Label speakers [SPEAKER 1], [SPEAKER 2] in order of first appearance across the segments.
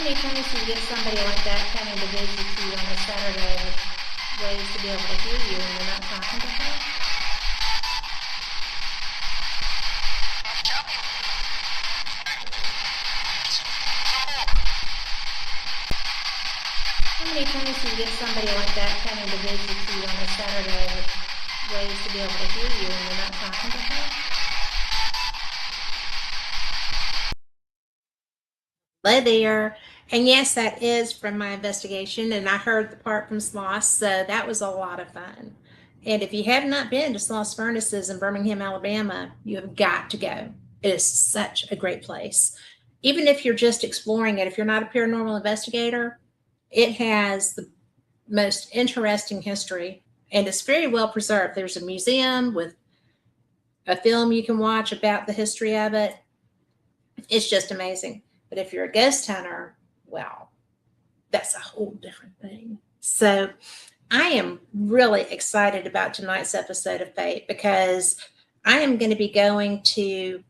[SPEAKER 1] many times do you get somebody like that coming to visit you on a Saturday with ways to be able to hear you and you're not talking to her? How many times do you get somebody like that coming to visit you on a Saturday with ways to be able to hear you and you're not talking to her? Hello there. And yes, that is from my investigation, and I heard the part from Sloss, so that was a lot of fun. And if you have not been to Sloss Furnaces in Birmingham, Alabama, you have got to go. It is such a great place. Even if you're just exploring it, if you're not a paranormal investigator, it has the most interesting history, and it's very well preserved. There's a museum with a film you can watch about the history of it. It's just amazing. But if you're a ghost hunter, well, that's a whole different thing. So I am really excited about tonight's episode of Fate because I am going to be going to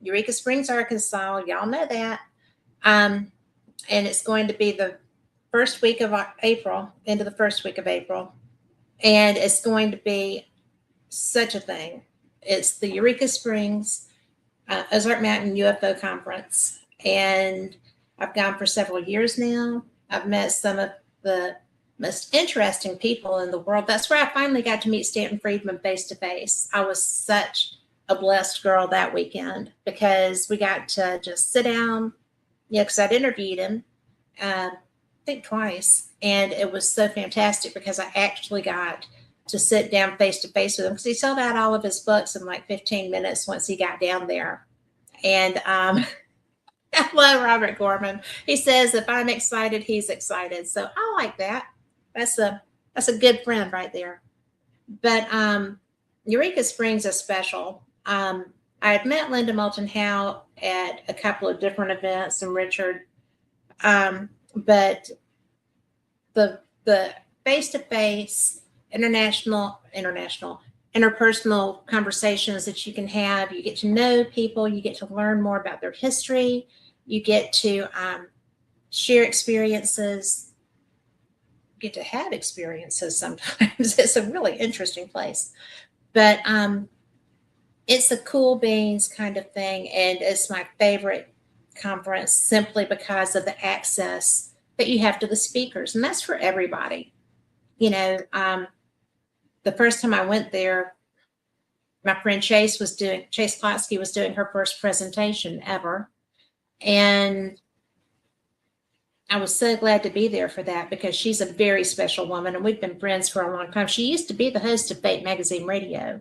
[SPEAKER 1] Eureka Springs, Arkansas. Y'all know that. And it's going to be the first week of April, into the first week of April. And it's going to be such a thing. It's the Eureka Springs Ozark Mountain UFO Conference. And I've gone for several years now. I've met some of the most interesting people in the world. That's where I finally got to meet Stanton Friedman face to face. I was such a blessed girl that weekend because we got to just sit down, because I'd interviewed him, I think twice. And it was so fantastic because I actually got to sit down face to face with him because he sold out all of his books in like 15 minutes once he got down there. And hello, Robert Gorman. He says, if I'm excited, he's excited. So I like that. That's a good friend right there. But Eureka Springs is special. I had met Linda Moulton Howe at a couple of different events and Richard. But the face-to-face interpersonal conversations that you can have, you get to know people, you get to learn more about their history. You get to share experiences, get to have experiences sometimes. It's a really interesting place. But it's a cool beans kind of thing. And it's my favorite conference simply because of the access that you have to the speakers. And that's for everybody. You know, the first time I went there, my friend Chase Klotsky was doing her first presentation ever. And I was so glad to be there for that because she's a very special woman and we've been friends for a long time. She used to be the host of Fate Magazine Radio.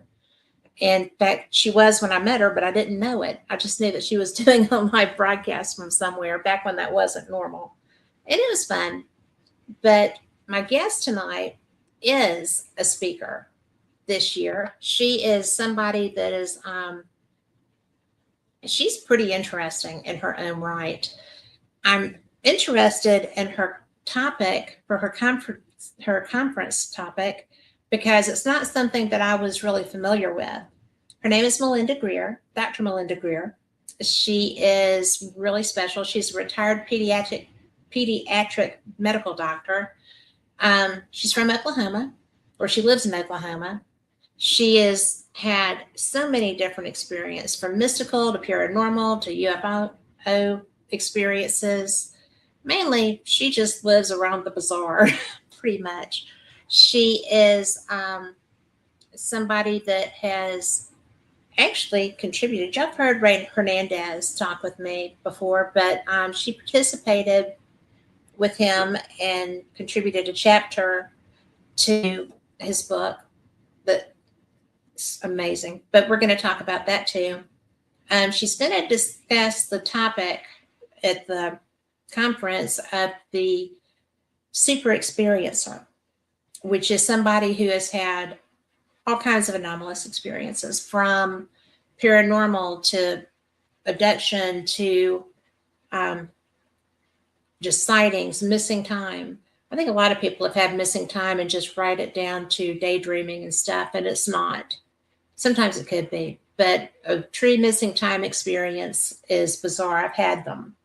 [SPEAKER 1] In fact, she was when I met her, but I didn't know it. I just knew that she was doing a live broadcast from somewhere back when that wasn't normal. And it was fun. But my guest tonight is a speaker this year. She is somebody that is she's pretty interesting in her own right. I'm interested in her topic for her conference topic because it's not something that I was really familiar with. Her name is Melinda Greer, Dr. Melinda Greer. She is really special. She's a retired pediatric medical doctor. She's from Oklahoma, or she lives in Oklahoma. She has had so many different experiences, from mystical to paranormal to UFO experiences. Mainly, she just lives around the bizarre, pretty much. She is somebody that has actually contributed. You've heard Ray Hernandez talk with me before, but she participated with him and contributed a chapter to his book. That's amazing. But we're going to talk about that too. She's going to discuss the topic at the conference of the super experiencer, which is somebody who has had all kinds of anomalous experiences, from paranormal to abduction to just sightings, missing time. I think a lot of people have had missing time and just write it down to daydreaming and stuff, and it's not. Sometimes it could be, but a true missing time experience is bizarre. I've had them.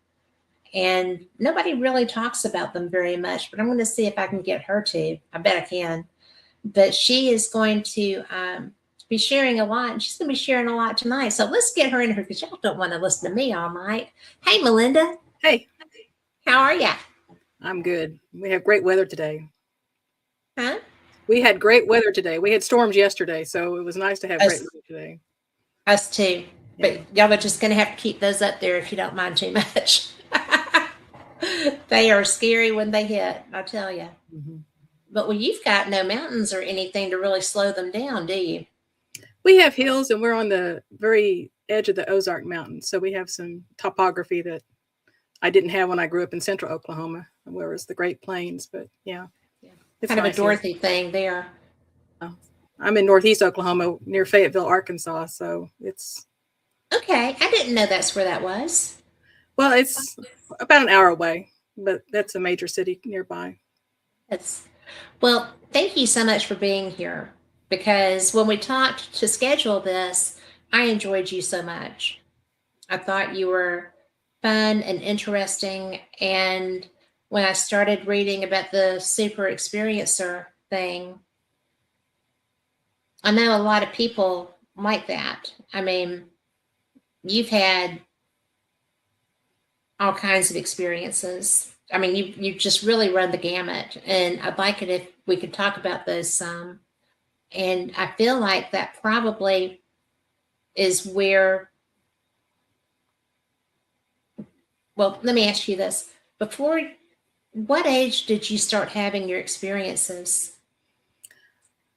[SPEAKER 1] And nobody really talks about them very much, but I'm going to see if I can get her to. I bet I can. But she is going to be sharing a lot, and she's going to be sharing a lot tonight. So let's get her in here because y'all don't want to listen to me all night. Hey, Melinda.
[SPEAKER 2] Hey.
[SPEAKER 1] How are ya?
[SPEAKER 2] I'm good. We have great weather today.
[SPEAKER 1] Huh?
[SPEAKER 2] We had great weather today. We had storms yesterday, so it was nice to have great weather today.
[SPEAKER 1] Us too. But y'all are just going to have to keep those up there if you don't mind too much. They are scary when they hit, I tell you. Mm-hmm. But well, you've got no mountains or anything to really slow them down, do you?
[SPEAKER 2] We have hills, and we're on the very edge of the Ozark Mountains, so we have some topography that I didn't have when I grew up in central Oklahoma, where it's the Great Plains. But yeah.
[SPEAKER 1] It's kind of a Dorothy thing there.
[SPEAKER 2] I'm in northeast Oklahoma near Fayetteville, Arkansas, so it's...
[SPEAKER 1] Okay, I didn't know that's where that was.
[SPEAKER 2] Well, it's about an hour away, but that's a major city nearby.
[SPEAKER 1] Well, thank you so much for being here, because when we talked to schedule this, I enjoyed you so much. I thought you were fun and interesting, and when I started reading about the super experiencer thing, I know a lot of people like that. I mean, you've had all kinds of experiences. I mean, you just really run the gamut, and I'd like it if we could talk about those some. And I feel like that probably is where, well, let me ask you this. Before, what age did you start having your experiences?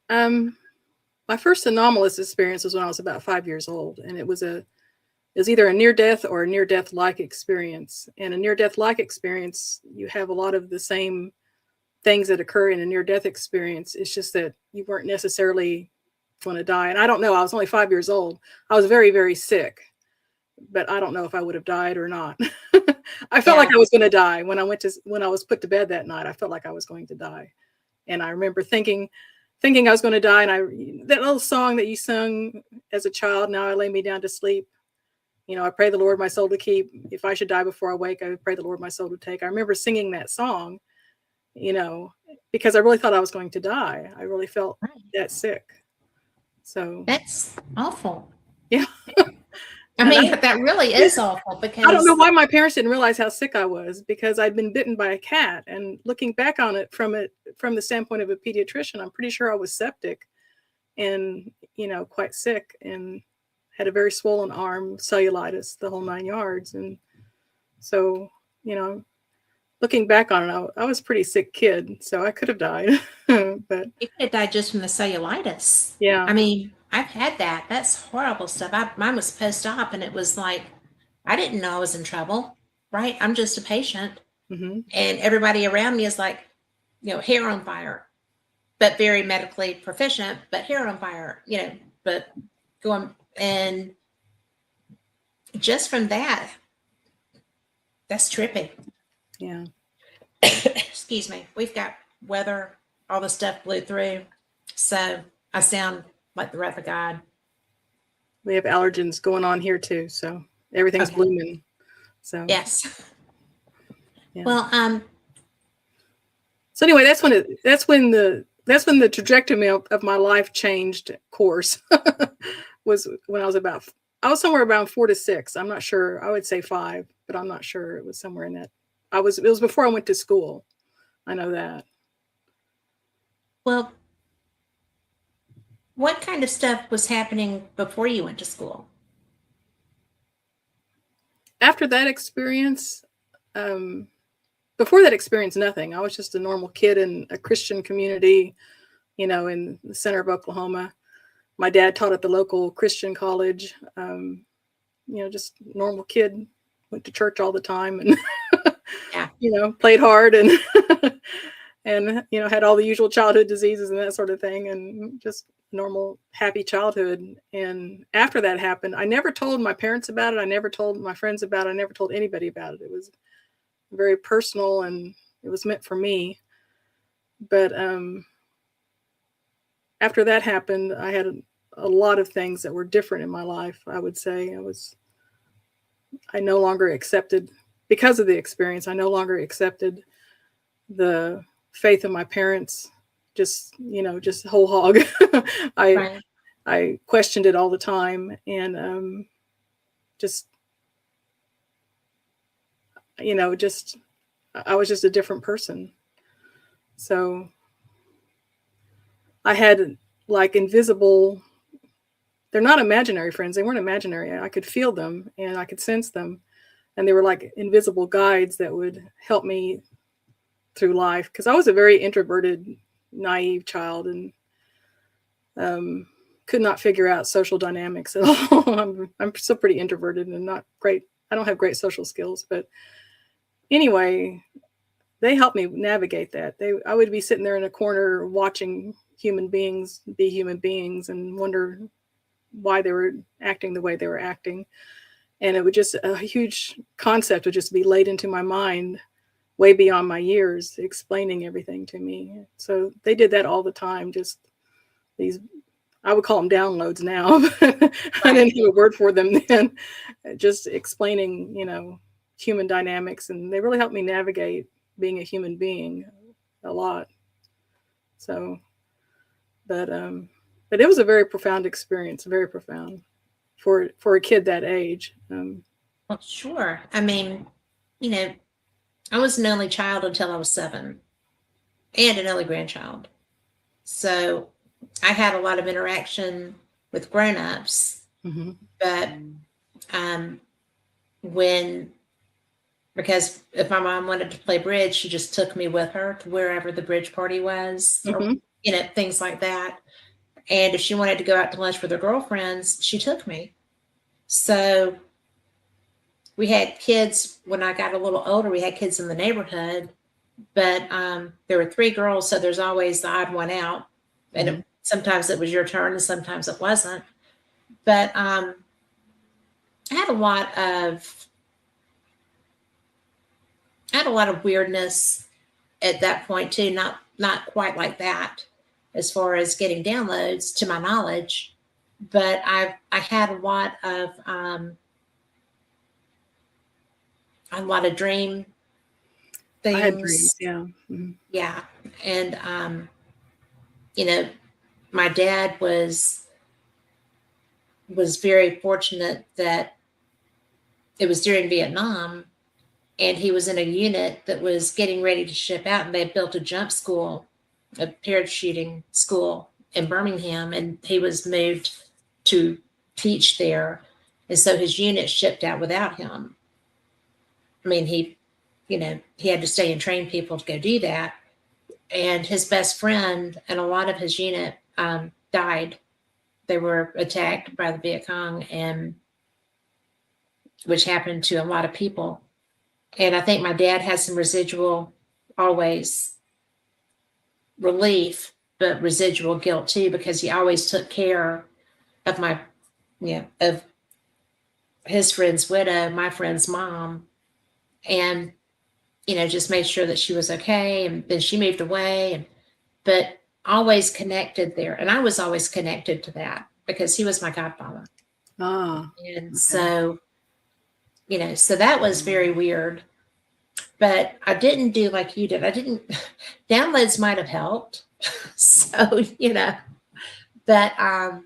[SPEAKER 2] My first anomalous experience was when I was about 5 years old, and it was either a near-death or a near-death-like experience. And a near-death-like experience, you have a lot of the same things that occur in a near-death experience. It's just that you weren't necessarily going to die. And I don't know, I was only 5 years old. I was very, very sick, but I don't know if I would have died or not. I felt like I was going to die when I was put to bed that night. I felt like I was going to die. And I remember thinking I was going to die. And that little song that you sung as a child, "Now I lay me down to sleep. You know, I pray the Lord my soul to keep. If I should die before I wake, I would pray the Lord my soul to take." I remember singing that song, you know, because I really thought I was going to die. I really felt that sick. So
[SPEAKER 1] that's awful.
[SPEAKER 2] Yeah.
[SPEAKER 1] I mean, that really is awful, because
[SPEAKER 2] I don't know why my parents didn't realize how sick I was, because I'd been bitten by a cat. And looking back on it from the standpoint of a pediatrician, I'm pretty sure I was septic and, you know, quite sick, and had a very swollen arm, cellulitis, the whole 9 yards. And so, you know, looking back on it, I was a pretty sick kid, so I could have died. But
[SPEAKER 1] you could have died just from the cellulitis.
[SPEAKER 2] Yeah.
[SPEAKER 1] I mean, I've had that. That's horrible stuff. Mine was post-op, and it was like, I didn't know I was in trouble, right? I'm just a patient. Mm-hmm. And everybody around me is like, you know, hair on fire, but very medically proficient, but hair on fire, you know, but going, and just from that, that's trippy.
[SPEAKER 2] Yeah.
[SPEAKER 1] Excuse me. We've got weather, all the stuff blew through. So I sound like the wrath of God.
[SPEAKER 2] We have allergens going on here too, so everything's blooming. So
[SPEAKER 1] yes.
[SPEAKER 2] Yeah.
[SPEAKER 1] Well,
[SPEAKER 2] so anyway, that's when the trajectory of my life changed course. Was when I was somewhere around 4 to 6. I'm not sure. I would say 5, but I'm not sure. It was somewhere in that. It was before I went to school. I know that.
[SPEAKER 1] Well, what kind of stuff was happening before you went to school?
[SPEAKER 2] After that experience, before that experience, nothing. I was just a normal kid in a Christian community, you know, in the center of Oklahoma. My dad taught at the local Christian college. You know, just normal kid, went to church all the time, and you know, played hard, and and you know, had all the usual childhood diseases and that sort of thing, and just normal happy childhood. And after that happened, I never told my parents about it. I never told my friends about it. I never told anybody about it. It was very personal, and it was meant for me. But after that happened, I had a lot of things that were different in my life. I would say I no longer accepted because of the experience, I no longer accepted the faith of my parents, just whole hog.
[SPEAKER 1] Right.
[SPEAKER 2] I questioned it all the time, and just I was just a different person. So I had like invisible, they're not imaginary friends. They weren't imaginary. I could feel them and I could sense them. And they were like invisible guides that would help me through life. Because I was a very introverted, naive child, and could not figure out social dynamics at all. I'm still pretty introverted and not great. I don't have great social skills. But anyway, they helped me navigate that. I would be sitting there in a corner watching human beings be human beings and wonder why they were acting the way they were acting. And it would just, a huge concept would just be laid into my mind way beyond my years, explaining everything to me. So they did that all the time. Just these, I would call them downloads now, but I didn't have a word for them then. Just explaining, human dynamics. And they really helped me navigate being a human being a lot. So, but it was a very profound experience, very profound for a kid that age.
[SPEAKER 1] Well, sure. I mean, I was an only child until I was 7 and an only grandchild. So I had a lot of interaction with grown-ups,
[SPEAKER 2] Mm-hmm.
[SPEAKER 1] but because if my mom wanted to play bridge, she just took me with her to wherever the bridge party was,
[SPEAKER 2] Mm-hmm.
[SPEAKER 1] or, things like that. And if she wanted to go out to lunch with her girlfriends, she took me. So we had kids when I got a little older, we had kids in the neighborhood, but there were 3 girls. So there's always the odd one out. And sometimes it was your turn and sometimes it wasn't. But I had a lot of weirdness at that point too. Not quite like that as far as getting downloads to my knowledge, but I had a lot of dream things.
[SPEAKER 2] I had dreams, yeah. Mm-hmm.
[SPEAKER 1] Yeah. And my dad was very fortunate that it was during Vietnam, and he was in a unit that was getting ready to ship out, and they had built a jump school, a parachuting school in Birmingham, and he was moved to teach there. And so his unit shipped out without him. I mean, he had to stay and train people to go do that. And his best friend and a lot of his unit died. They were attacked by the Viet Cong, and which happened to a lot of people. And I think my dad had some residual, always relief, but residual guilt too, because he always took care of of his friend's widow, my friend's mom, and just made sure that she was okay. And then she moved away, but always connected there. And I was always connected to that because he was my godfather.
[SPEAKER 2] Ah,
[SPEAKER 1] and
[SPEAKER 2] okay.
[SPEAKER 1] so so that was very weird. But I didn't do like you did. Downloads might have helped. So, but I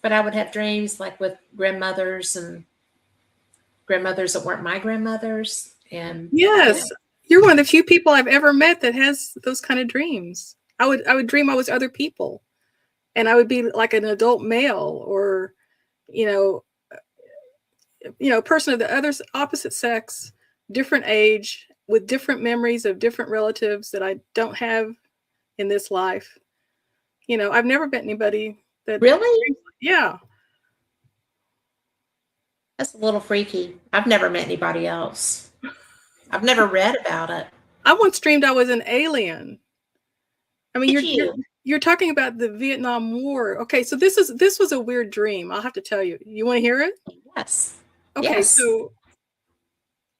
[SPEAKER 1] would have dreams like with grandmothers and grandmothers that weren't my grandmothers. And
[SPEAKER 2] yes, you're one of the few people I've ever met that has those kind of dreams. I would dream I was other people, and I would be like an adult male, or a person of the other opposite sex, different age, with different memories of different relatives that I don't have in this life. I've never met anybody that
[SPEAKER 1] really,
[SPEAKER 2] yeah.
[SPEAKER 1] that's a little freaky. I've never met anybody else. I've never read about it.
[SPEAKER 2] I once dreamed I was an alien. I mean,
[SPEAKER 1] Did
[SPEAKER 2] you're talking about the Vietnam War. Okay, so this was a weird dream. I'll have to tell you. You want to hear it?
[SPEAKER 1] Yes.
[SPEAKER 2] Okay,
[SPEAKER 1] Yes.
[SPEAKER 2] so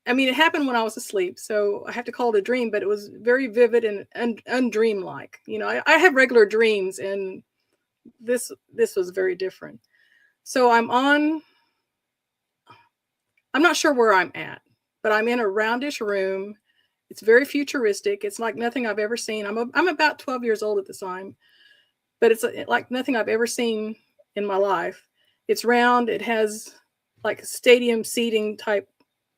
[SPEAKER 2] I mean, it happened when I was asleep, so I have to call it a dream, but it was very vivid and undream-like. I have regular dreams, and this was very different. So I'm not sure where I'm at. but I'm in a roundish room. It's very futuristic. It's like nothing I've ever seen. I'm about 12 years old at the time, but it's like nothing I've ever seen in my life. It's round. It has like stadium seating type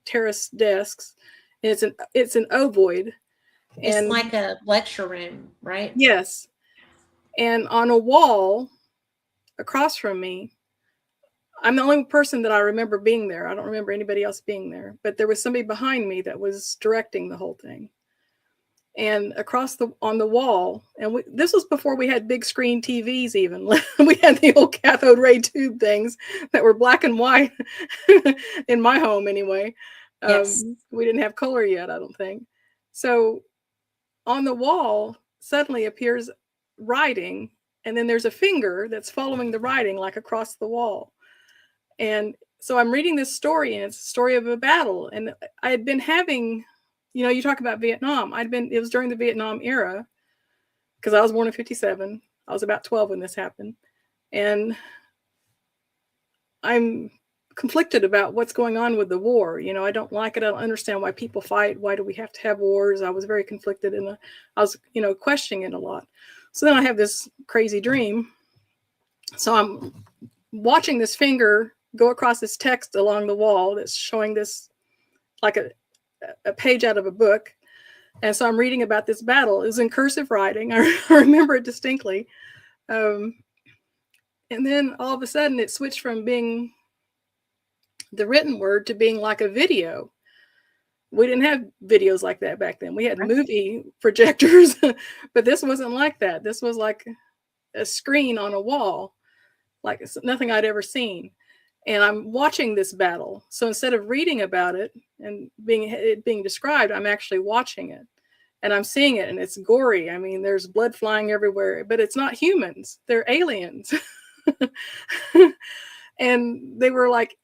[SPEAKER 2] terrace desks. And it's an ovoid.
[SPEAKER 1] It's
[SPEAKER 2] And
[SPEAKER 1] like a lecture room, right?
[SPEAKER 2] yes. And on a wall across from me, I'm the only person that I remember being there. I don't remember anybody else being there, but there was somebody behind me that was directing the whole thing. And on the wall, and this was before we had big screen TVs even. We had the old cathode ray tube things that were black and white in my home anyway.
[SPEAKER 1] Yes.
[SPEAKER 2] We didn't have color yet, I don't think. So on the wall suddenly appears writing, and then there's a finger that's following the writing like across the wall. And so I'm reading this story, and it's a story of a battle. And I had been having, you talk about Vietnam. It was during the Vietnam era, because I was born in 57. I was about 12 when this happened. And I'm conflicted about what's going on with the war. I don't like it. I don't understand why people fight. Why do we have to have wars? I was very conflicted, and I was, questioning it a lot. So then I have this crazy dream. So I'm watching this finger go across this text along the wall that's showing this like a page out of a book. And so I'm reading about this battle. It was in cursive writing. I remember it distinctly. And then all of a sudden it switched from being the written word to being like a video. We didn't have videos like that back then. We had movie projectors, but this wasn't like that. This was like a screen on a wall, like it's nothing I'd ever seen. And I'm watching this battle. So instead of reading about it and being described, I'm actually watching it. And I'm seeing it, and it's gory. I mean, there's blood flying everywhere, but it's not humans. They're aliens. And they were like,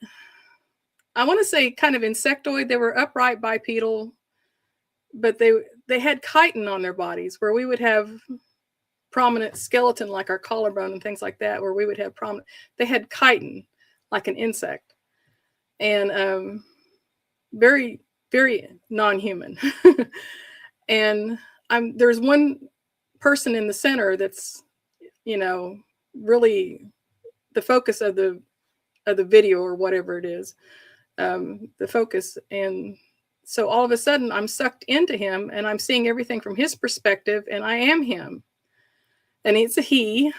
[SPEAKER 2] I want to say kind of insectoid. They were upright bipedal, but they had chitin on their bodies, where we would have prominent skeleton like our collarbone and things like that, where we would have prominent. They had chitin like an insect, and very, very non-human. And there's one person in the center that's, really the focus of the video or whatever it is, the focus. And so all of a sudden I'm sucked into him, and I'm seeing everything from his perspective, and I am him. And it's a he.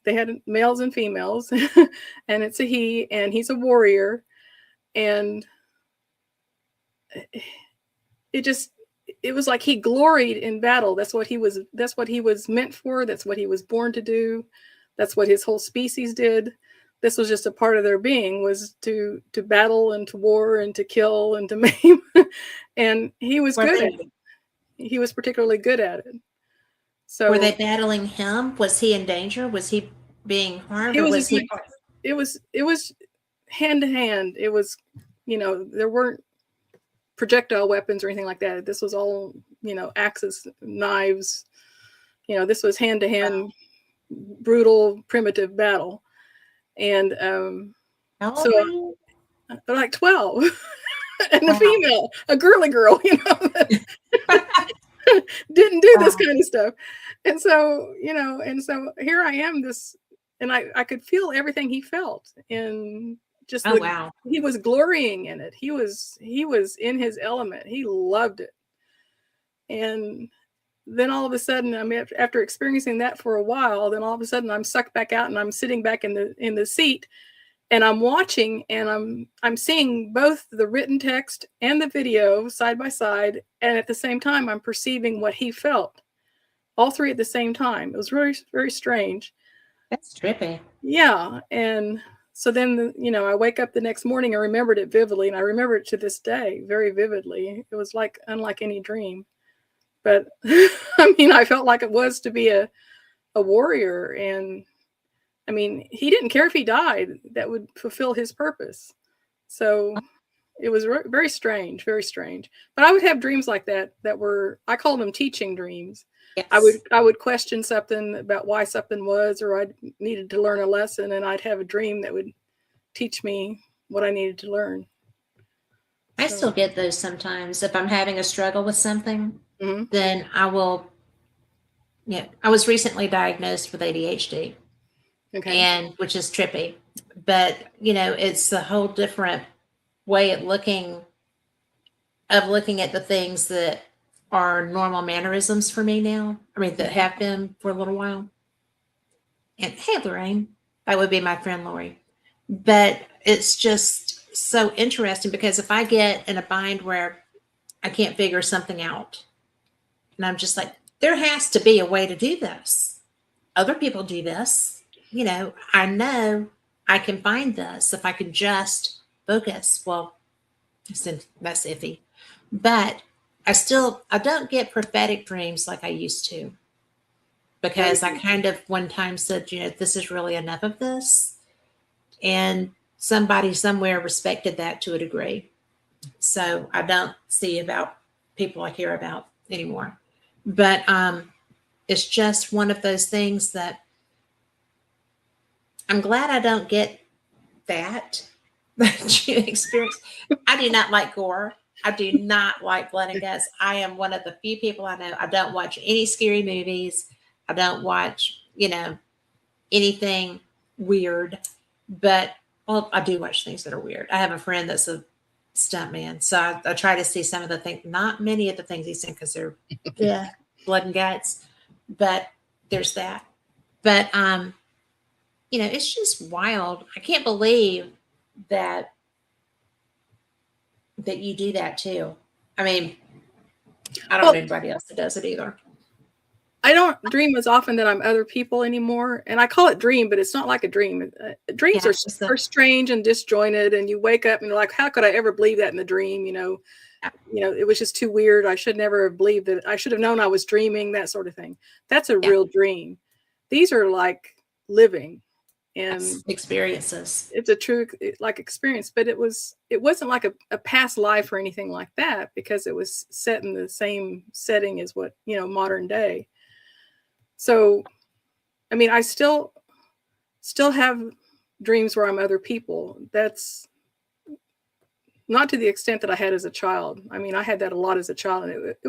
[SPEAKER 2] They had males and females, and it's a he, and he's a warrior. And it was like he gloried in battle. That's what he was meant for. That's what he was born to do. That's what his whole species did. This was just a part of their being, was to battle and to war and to kill and to maim. And he was good at it. He was particularly good at it. So
[SPEAKER 1] were they battling him? Was he in danger? Was he being harmed?
[SPEAKER 2] It was hand to hand. It was, there weren't projectile weapons or anything like that. This was all, axes, knives. This was hand to hand, brutal, primitive battle. And so they're like 12, and a female, a girly girl, didn't do this kind of stuff. And so, here I am, and I could feel everything he felt, and just he was glorying in it. He was in his element. He loved it. And then all of a sudden, after experiencing that for a while, then all of a sudden I'm sucked back out, and I'm sitting back in the seat, and I'm watching, and I'm seeing both the written text and the video side by side, and at the same time I'm perceiving what he felt, all three at the same time. It was very, very strange.
[SPEAKER 1] That's trippy.
[SPEAKER 2] Yeah. And so then, I wake up the next morning, I remembered it vividly, and I remember it to this day very vividly. It was like unlike any dream. But I felt like it was to be a warrior. And he didn't care if he died. That would fulfill his purpose. So it was very strange, very strange. But I would have dreams like that were, I called them teaching dreams. Yes. I would question something about why something was, or I needed to learn a lesson, and I'd have a dream that would teach me what I needed to learn.
[SPEAKER 1] I
[SPEAKER 2] So,
[SPEAKER 1] still get those sometimes. If I'm having a struggle with something,
[SPEAKER 2] mhm.
[SPEAKER 1] then I will, yeah. I was recently diagnosed with ADHD,
[SPEAKER 2] Okay.
[SPEAKER 1] and which is trippy, but it's a whole different way of looking at the things that are normal mannerisms for me now. I mean, that have been for a little while. And hey, Lorraine, that would be my friend Lori. But it's just so interesting because if I get in a bind where I can't figure something out, and I'm just like, there has to be a way to do this. Other people do this. I know I can find this if I can just focus. Well, that's iffy. But I don't get prophetic dreams like I used to, because I kind of one time said, this is really enough of this. And somebody somewhere respected that to a degree. So I don't see about people I hear about anymore. But it's just one of those things that I'm glad I don't get that that you experience. I do not like gore. I do not like blood and guts. I am one of the few people I know. I don't watch any scary movies. I don't watch, anything weird. But well, I do watch things that are weird. I have a friend that's a stuntman, so I try to see some of the things. Not many of the things he's in because they're yeah, blood and guts. But there's that. But it's just wild. I can't believe that you do that too. I mean, I don't
[SPEAKER 2] Well,
[SPEAKER 1] know anybody else that does it either.
[SPEAKER 2] I don't dream as often that I'm other people anymore, and I call it dream, but it's not like a dream. Dreams
[SPEAKER 1] Yeah,
[SPEAKER 2] are
[SPEAKER 1] it's just
[SPEAKER 2] are strange and disjointed, and you wake up and you're like, "How could I ever believe that in the dream?" It was just too weird. I should never have believed that. I should have known I was dreaming. That sort of thing. That's a
[SPEAKER 1] yeah,
[SPEAKER 2] real dream. These are like living, and
[SPEAKER 1] that's experiences.
[SPEAKER 2] it's a true like experience. But it wasn't like a past life or anything like that, because it was set in the same setting as what modern day. So, I mean, I still have dreams where I'm other people. That's not to the extent that I had as a child. I mean, I had that a lot as a child, and it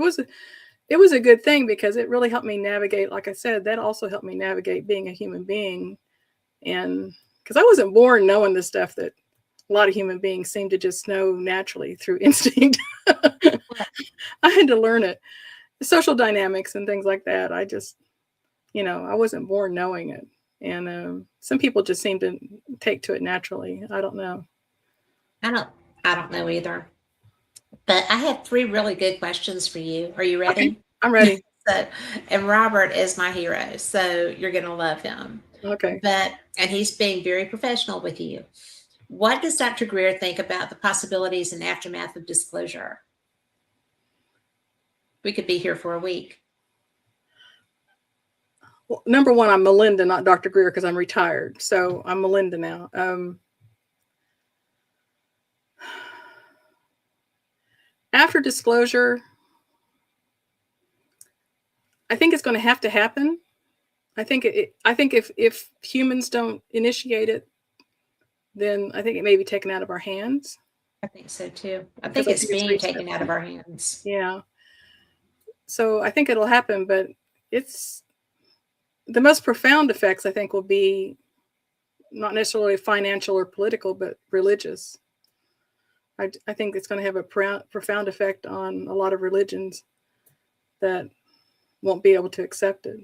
[SPEAKER 2] was a good thing because it really helped me navigate. Like I said, that also helped me navigate being a human being, and because I wasn't born knowing the stuff that a lot of human beings seem to just know naturally through instinct. I had to learn it, social dynamics and things like that. I just, I wasn't born knowing it. And some people just seem to take to it naturally. I don't know.
[SPEAKER 1] I don't I don't know either. But I have three really good questions for you. Are you
[SPEAKER 2] Okay,
[SPEAKER 1] ready?
[SPEAKER 2] I'm ready.
[SPEAKER 1] So, and Robert is my hero, so you're going to love him.
[SPEAKER 2] Okay.
[SPEAKER 1] And he's being very professional with you. What does Dr. Greer think about the possibilities and aftermath of disclosure? We could be here for a week.
[SPEAKER 2] Well, number one, I'm Melinda, not Dr. Greer, because I'm retired. So I'm Melinda now. After disclosure, I think it's going to have to happen. I think if humans don't initiate it, then I think it may be taken out of our hands.
[SPEAKER 1] I think so too. I
[SPEAKER 2] Because
[SPEAKER 1] think
[SPEAKER 2] I
[SPEAKER 1] it's
[SPEAKER 2] think it's
[SPEAKER 1] being
[SPEAKER 2] reached
[SPEAKER 1] taken
[SPEAKER 2] that
[SPEAKER 1] out of
[SPEAKER 2] point.
[SPEAKER 1] our hands.
[SPEAKER 2] Yeah. So I think it'll happen, but it's the most profound effects, I think, will be not necessarily financial or political, but religious. I think it's going to have a profound effect on a lot of religions that won't be able to accept it.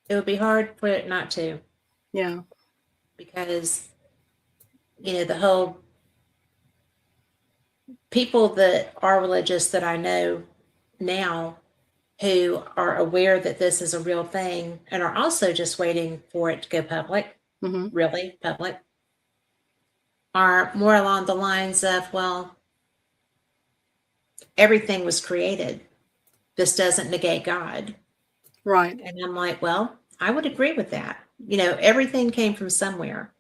[SPEAKER 1] It would be hard for it not to,
[SPEAKER 2] Yeah.
[SPEAKER 1] because the whole people that are religious that I know now, who are aware that this is a real thing and are also just waiting for it to go public,
[SPEAKER 2] Mm-hmm.
[SPEAKER 1] really public, are more along the lines of, well, everything was created. This doesn't negate God.
[SPEAKER 2] Right.
[SPEAKER 1] And I'm like, well, I would agree with that. Everything came from somewhere.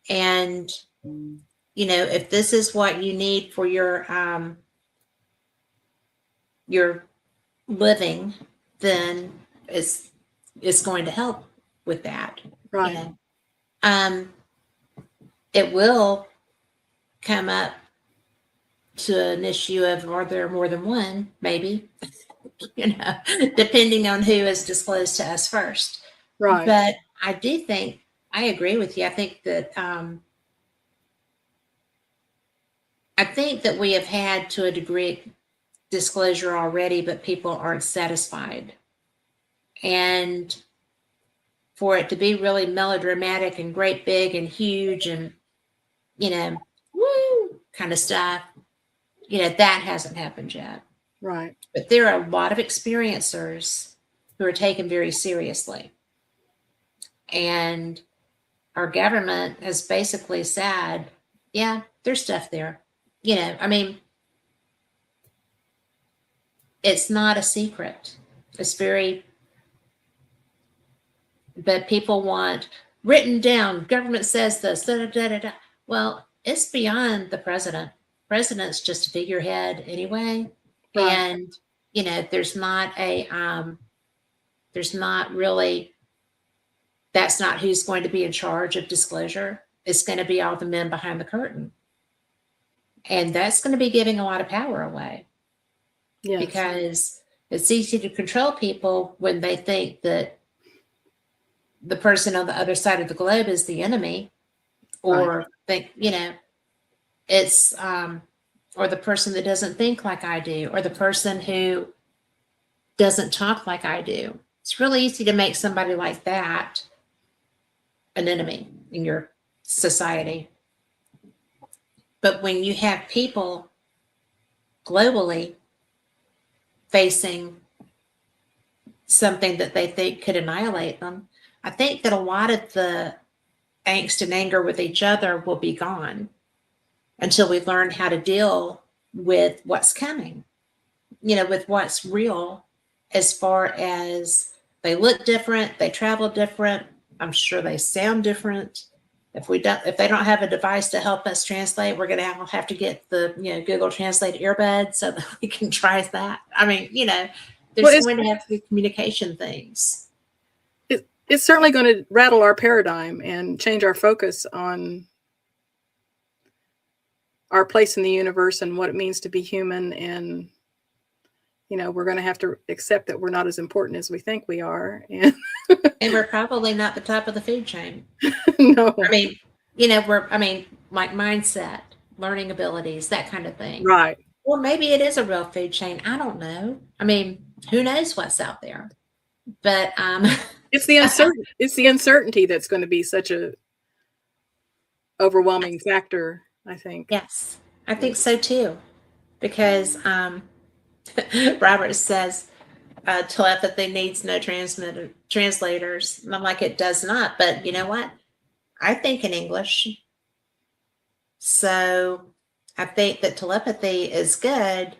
[SPEAKER 1] And, if this is what you need for your living, then it's going to help with that.
[SPEAKER 2] Right.
[SPEAKER 1] Um, it will come up to an issue of are there more than one, maybe, depending on who is disclosed to us first.
[SPEAKER 2] Right.
[SPEAKER 1] But I do think, I agree with you. I think that we have had to a degree disclosure already, but people aren't satisfied. And for it to be really melodramatic and great big and huge and, woo kind of stuff, that hasn't happened yet.
[SPEAKER 2] Right.
[SPEAKER 1] But there are a lot of experiencers who are taken very seriously. And our government has basically said, yeah, there's stuff there. It's not a secret. It's but people want written down, government says this, da, da, da, da, da. Well, it's beyond the president. President's just a figurehead anyway. Right. And, there's not really, that's not who's going to be in charge of disclosure. It's going to be all the men behind the curtain. And that's going to be giving a lot of power away. Yes. Because it's easy to control people when they think that the person on the other side of the globe is the enemy, or think, it's, or the person that doesn't think like I do, or the person who doesn't talk like I do. It's really easy to make somebody like that an enemy in your society. But when you have people globally facing something that they think could annihilate them, I think that a lot of the angst and anger with each other will be gone until we learn how to deal with what's coming, with what's real, as far as they look different, they travel different. I'm sure they sound different. If they don't have a device to help us translate, we're going to have to get the, Google Translate earbuds so that we can try that. There's going to have to be communication things.
[SPEAKER 2] It's certainly going to rattle our paradigm and change our focus on our place in the universe and what it means to be human. And, we're going to have to accept that we're not as important as we think we are. And
[SPEAKER 1] we're probably not the top of the food chain.
[SPEAKER 2] No.
[SPEAKER 1] Like mindset, learning abilities, that kind of thing.
[SPEAKER 2] Right.
[SPEAKER 1] Or maybe it is a real food chain. I don't know. Who knows what's out there? But
[SPEAKER 2] it's the uncertainty that's going to be such a overwhelming factor, I think.
[SPEAKER 1] Yes, I think so too. Because Robert says telepathy needs no translators. And I'm like, it does not. But you know what? I think in English. So I think that telepathy is good,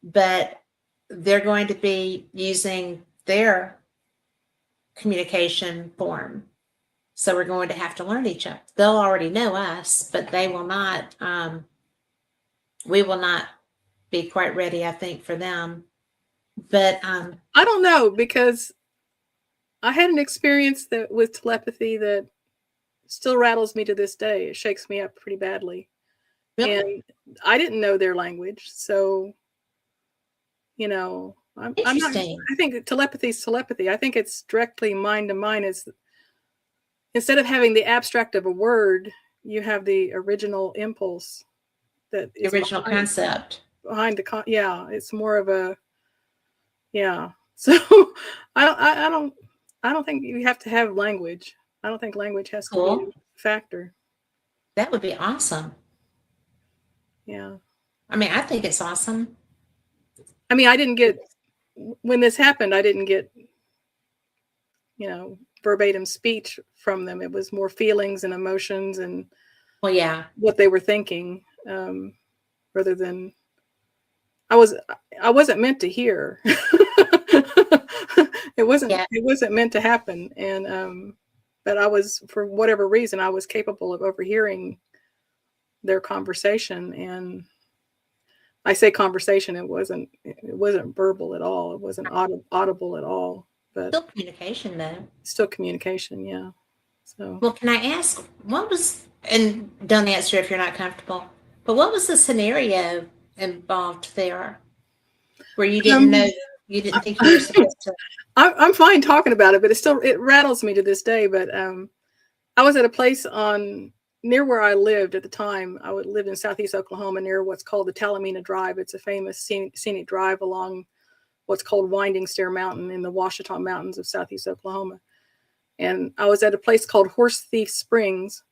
[SPEAKER 1] but they're going to be using their communication form. So we're going to have to learn each other. They'll already know us, but they will not, we will not be quite ready, I think, for them. But
[SPEAKER 2] I don't know, because I had an experience with telepathy that still rattles me to this day. It shakes me up pretty badly. Really? And I didn't know their language. So, I'm not, I think telepathy is telepathy. I think it's directly mind to mind. Instead of having the abstract of a word, you have the original impulse, that is
[SPEAKER 1] original concept
[SPEAKER 2] behind it's more of a, So I don't think you have to have language. I don't think language has to be a factor.
[SPEAKER 1] That would be awesome.
[SPEAKER 2] Yeah.
[SPEAKER 1] I think it's awesome.
[SPEAKER 2] When this happened, I didn't get, verbatim speech from them. It was more feelings and emotions and what they were thinking, rather than I wasn't meant to hear. It wasn't meant to happen. And but I was, for whatever reason, I was capable of overhearing their conversation. And I say conversation, it wasn't verbal at all. It wasn't audible at all. But
[SPEAKER 1] still communication, though.
[SPEAKER 2] Still communication, yeah. So,
[SPEAKER 1] well, can I ask, and don't answer if you're not comfortable, but what was the scenario involved there, where you didn't know, you didn't think you were supposed to?
[SPEAKER 2] I'm fine talking about it, but it rattles me to this day. But I was at a place near where I lived at the time. I lived in Southeast Oklahoma near what's called the Talamina Drive. It's a famous scenic drive along what's called Winding Stair Mountain in the Ouachita Mountains of Southeast Oklahoma. And I was at a place called Horse Thief Springs,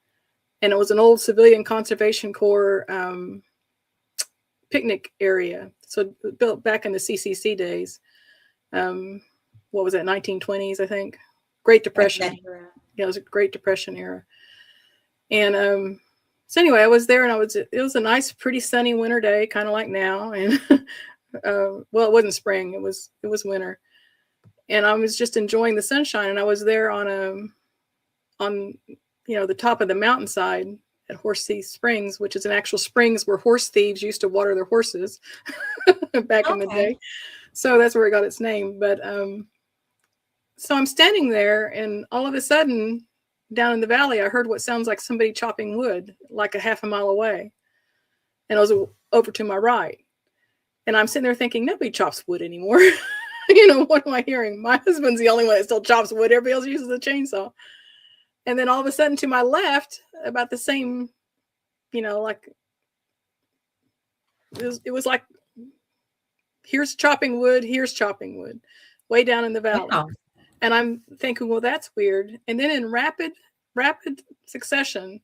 [SPEAKER 2] and it was an old civilian conservation corps picnic area. So built back in the CCC days. What was that, 1920s, I think? Great Depression. Yeah, it was a Great Depression era. And so anyway, I was there, and it was a nice, pretty sunny winter day, kind of like now. And well, it wasn't spring, it was winter. And I was just enjoying the sunshine, and I was there on the top of the mountainside at Horse Thief Springs, which is an actual springs where horse thieves used to water their horses back in the day. So that's where it got its name. But so I'm standing there, and all of a sudden, down in the valley, I heard what sounds like somebody chopping wood, like a half a mile away. And it was over to my right. And I'm sitting there thinking, nobody chops wood anymore. What am I hearing? My husband's the only one that still chops wood. Everybody else uses a chainsaw. And then all of a sudden, to my left, about the same, like, it was like, here's chopping wood, way down in the valley. Wow. And I'm thinking, well, that's weird. And then in rapid succession,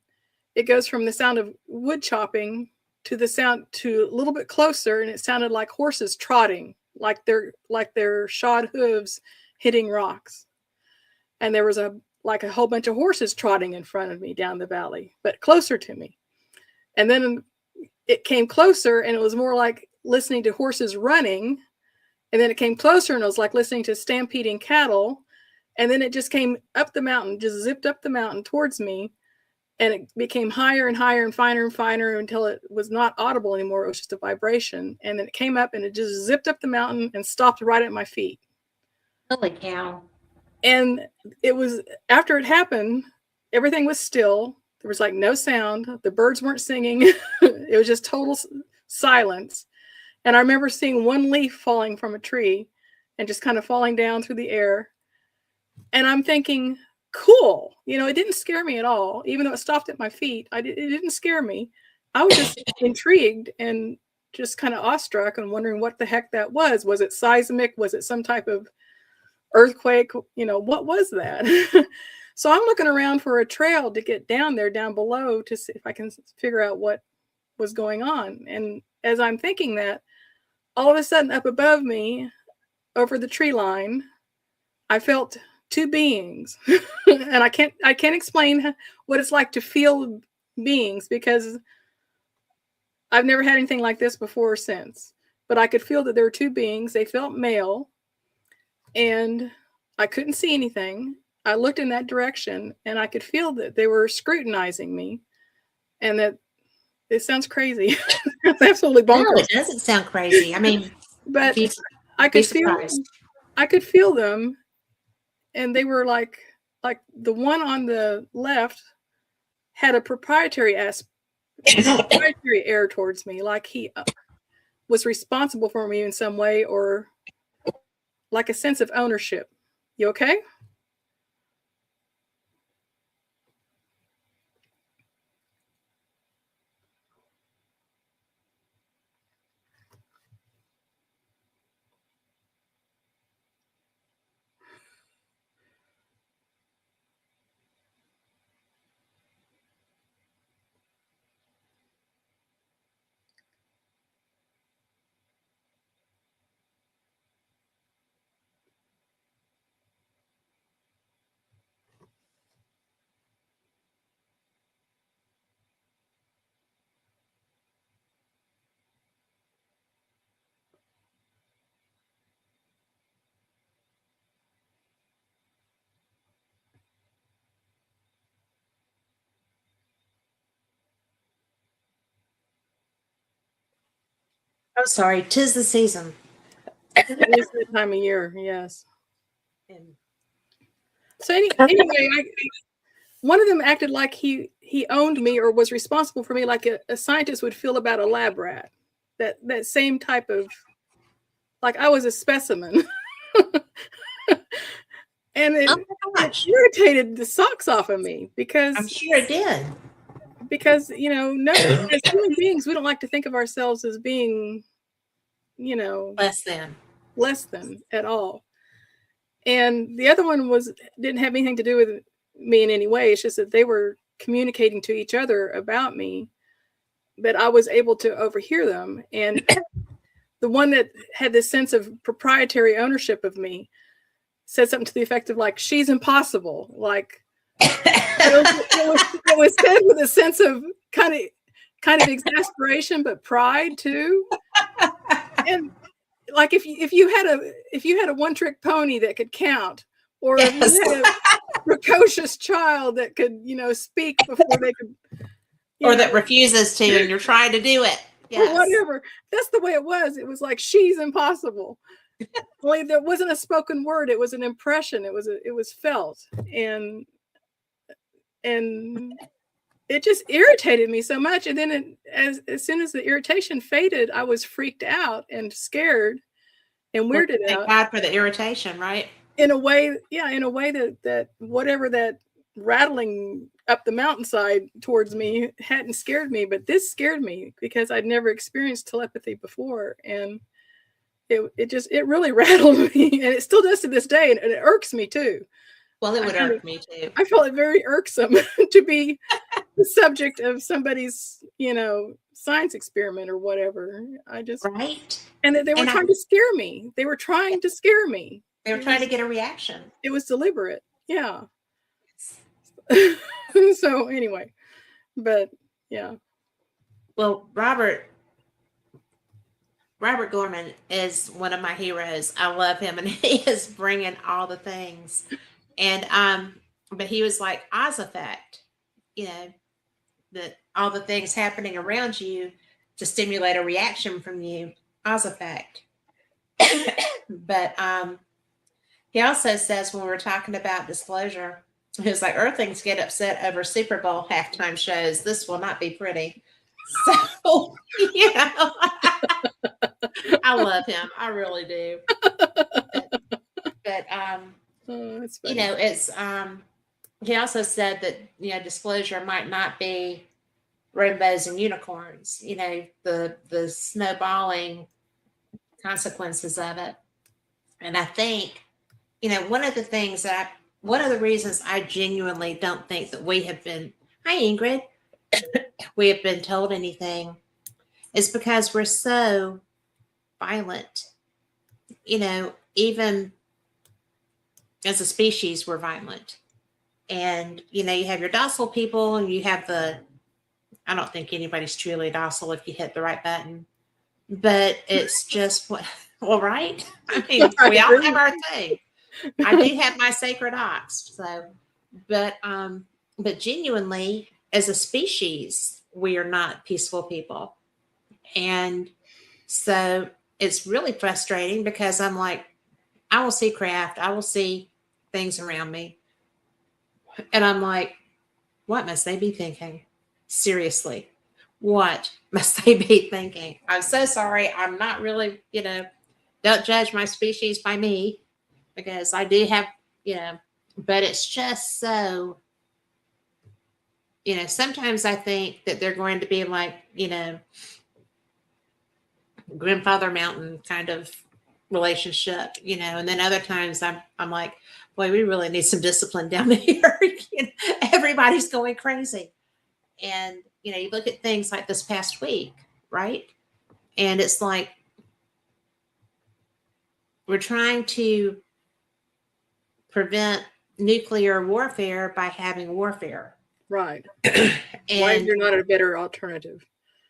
[SPEAKER 2] it goes from the sound of wood chopping to the sound to a little bit closer, and it sounded like horses trotting, like their shod hooves hitting rocks. And there was a whole bunch of horses trotting in front of me down the valley, but closer to me. And then it came closer, and it was more like listening to horses running. And then it came closer, and it was like listening to stampeding cattle. And then it just came up the mountain, just zipped up the mountain towards me. And it became higher and higher and finer until it was not audible anymore. It was just a vibration. And then it came up, and it just zipped up the mountain and stopped right at my feet.
[SPEAKER 1] Holy cow.
[SPEAKER 2] And it was, after it happened, everything was still. There was like no sound. The birds weren't singing. It was just total silence. And I remember seeing one leaf falling from a tree and just kind of falling down through the air. And I'm thinking, cool. It didn't scare me at all. Even though it stopped at my feet, it didn't scare me. I was just intrigued and just kind of awestruck and wondering what the heck that was. Was it seismic? Was it some type of earthquake? What was that? So I'm looking around for a trail to get down below to see if I can figure out what was going on. And as I'm thinking that, all of a sudden up above me, over the tree line, I felt two beings. And I can't explain what it's like to feel beings, because I've never had anything like this before or since. But I could feel that there were two beings. They felt male, and I couldn't see anything. I looked in that direction, and I could feel that they were scrutinizing me, and that it sounds crazy. It's absolutely bonkers.
[SPEAKER 1] No, it doesn't sound crazy. I mean,
[SPEAKER 2] but I could feel them, and they were like the one on the left had a proprietary air towards me, like he was responsible for me in some way, or like a sense of ownership. You okay?
[SPEAKER 1] I'm sorry. 'Tis the season.
[SPEAKER 2] It is that time of year, yes. So anyway, one of them acted like he owned me or was responsible for me, like a scientist would feel about a lab rat. that same type of, like I was a specimen. And it irritated the socks off of me because
[SPEAKER 1] I'm sure it did.
[SPEAKER 2] Because, no, as human beings, we don't like to think of ourselves as being,
[SPEAKER 1] less than
[SPEAKER 2] at all. And the other one didn't have anything to do with me in any way. It's just that they were communicating to each other about me, but I was able to overhear them. And the one that had this sense of proprietary ownership of me said something to the effect of like, she's impossible. Like it was said with a sense of kind of exasperation, but pride too. And like if you had a one-trick pony that could count, or if you had a precocious child that could, speak before they could,
[SPEAKER 1] or that refuses to, and you're trying to do it.
[SPEAKER 2] Yes. Or whatever. That's the way it was. It was like, she's impossible. Only there wasn't a spoken word. It was an impression. It was felt. And it just irritated me so much. And then as soon as the irritation faded, I was freaked out and scared and weirded out.
[SPEAKER 1] Thank God for the irritation, right?
[SPEAKER 2] In a way that whatever that rattling up the mountainside towards me hadn't scared me, but this scared me because I'd never experienced telepathy before. And it really rattled me, and it still does to this day, and it irks me too.
[SPEAKER 1] Well, it would irk me too.
[SPEAKER 2] I felt it very irksome to be the subject of somebody's, science experiment or whatever.
[SPEAKER 1] Right.
[SPEAKER 2] And they were trying to scare me. They were trying to scare me.
[SPEAKER 1] They were trying to get a reaction.
[SPEAKER 2] It was deliberate. Yeah. So anyway, but yeah.
[SPEAKER 1] Well, Robert Gorman is one of my heroes. I love him, and he is bringing all the things. And but he was like Oz effect, that all the things happening around you to stimulate a reaction from you, Oz effect. But he also says, when we were talking about disclosure, he was like, Earthlings get upset over Super Bowl halftime shows. This will not be pretty. So, I love him. I really do. But it's he also said that disclosure might not be rainbows and unicorns. The snowballing consequences of it. And I think one of the reasons I genuinely don't think that we have been, hi Ingrid, we have been told anything is because we're so violent. Even as a species, we're violent. And, you have your docile people, and you have I don't think anybody's truly docile if you hit the right button. But it's just well, right? I mean, we all have our thing. I do have my sacred ox. So, but genuinely, as a species, we are not peaceful people. And so it's really frustrating because I'm like, I will see craft, I will see things around me. And I'm like, what must they be thinking? Seriously, what must they be thinking? I'm so sorry. I'm not really, don't judge my species by me, because I do have, but it's just so, sometimes I think that they're going to be like, grandfather mountain kind of relationship, and then other times I'm like, boy, we really need some discipline down here. Everybody's going crazy. And, you look at things like this past week, right? And it's like, we're trying to prevent nuclear warfare by having warfare.
[SPEAKER 2] Right. And why is there not a better alternative?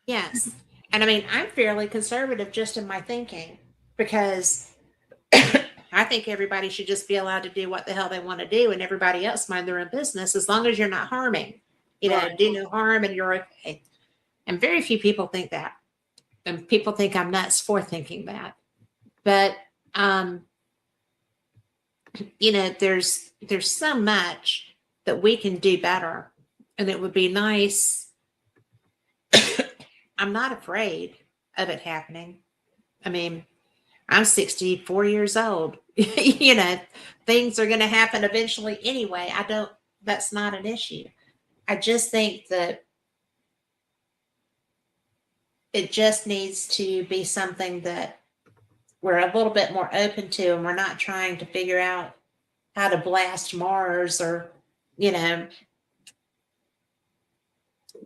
[SPEAKER 1] Yes. And I mean, I'm fairly conservative just in my thinking, because I think everybody should just be allowed to do what the hell they want to do, and everybody else mind their own business, as long as you're not harming.
[SPEAKER 2] Right.
[SPEAKER 1] Do no harm and you're okay. And very few people think that. And people think I'm nuts for thinking that. But there's so much that we can do better. And it would be nice. I'm not afraid
[SPEAKER 3] of it happening. I mean, I'm 64 years old. You know, things are going to happen eventually anyway. That's not an issue. I just think that it just needs to be something that we're a little bit more open to, and we're not trying to figure out how to blast Mars or, you know,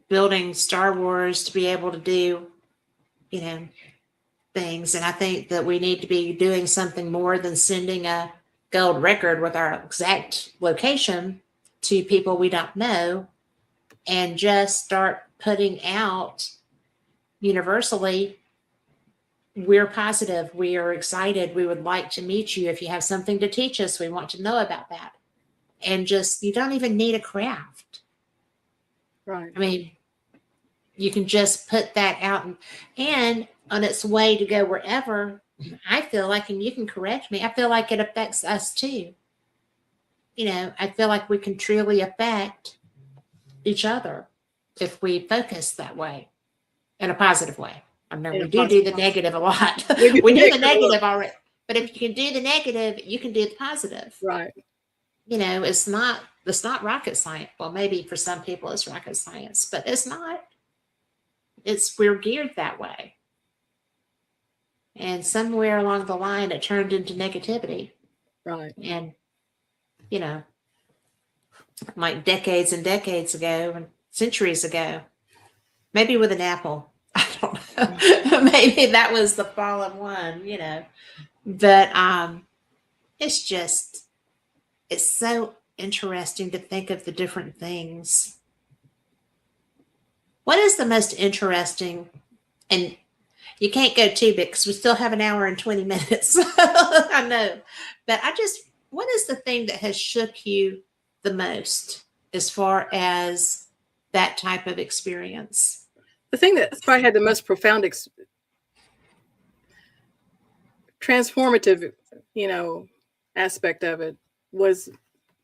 [SPEAKER 3] building Star Wars to be able to do, you know, things. And I think that we need to be doing something more than sending a gold record with our exact location to people we don't know, and just start putting out universally, we're positive, we are excited, we would like to meet you. If you have something to teach us, we want to know about that. And just, you don't even need a craft.
[SPEAKER 2] Right.
[SPEAKER 3] I mean, you can just put that out and on its way to go wherever. I feel like, and you can correct me, I feel like it affects us too. You know, I feel like we can truly affect each other if we focus that way in a positive way. I know we do the negative a lot. We do the negative already. But if you can do the negative, you can do the positive.
[SPEAKER 2] Right.
[SPEAKER 3] You know, it's not rocket science. Well, maybe for some people it's rocket science, but it's not. We're geared that way. And somewhere along the line, it turned into negativity.
[SPEAKER 2] Right.
[SPEAKER 3] And, you know, like decades and decades ago and centuries ago, maybe with an apple. I don't know. Maybe that was the fallen one, you know. But it's so interesting to think of the different things. What is the most interesting, and you can't go too big because we still have an hour and 20 minutes. I know. But what is the thing that has shook you the most as far as that type of experience?
[SPEAKER 2] The thing that probably had the most profound transformative, you know, aspect of it was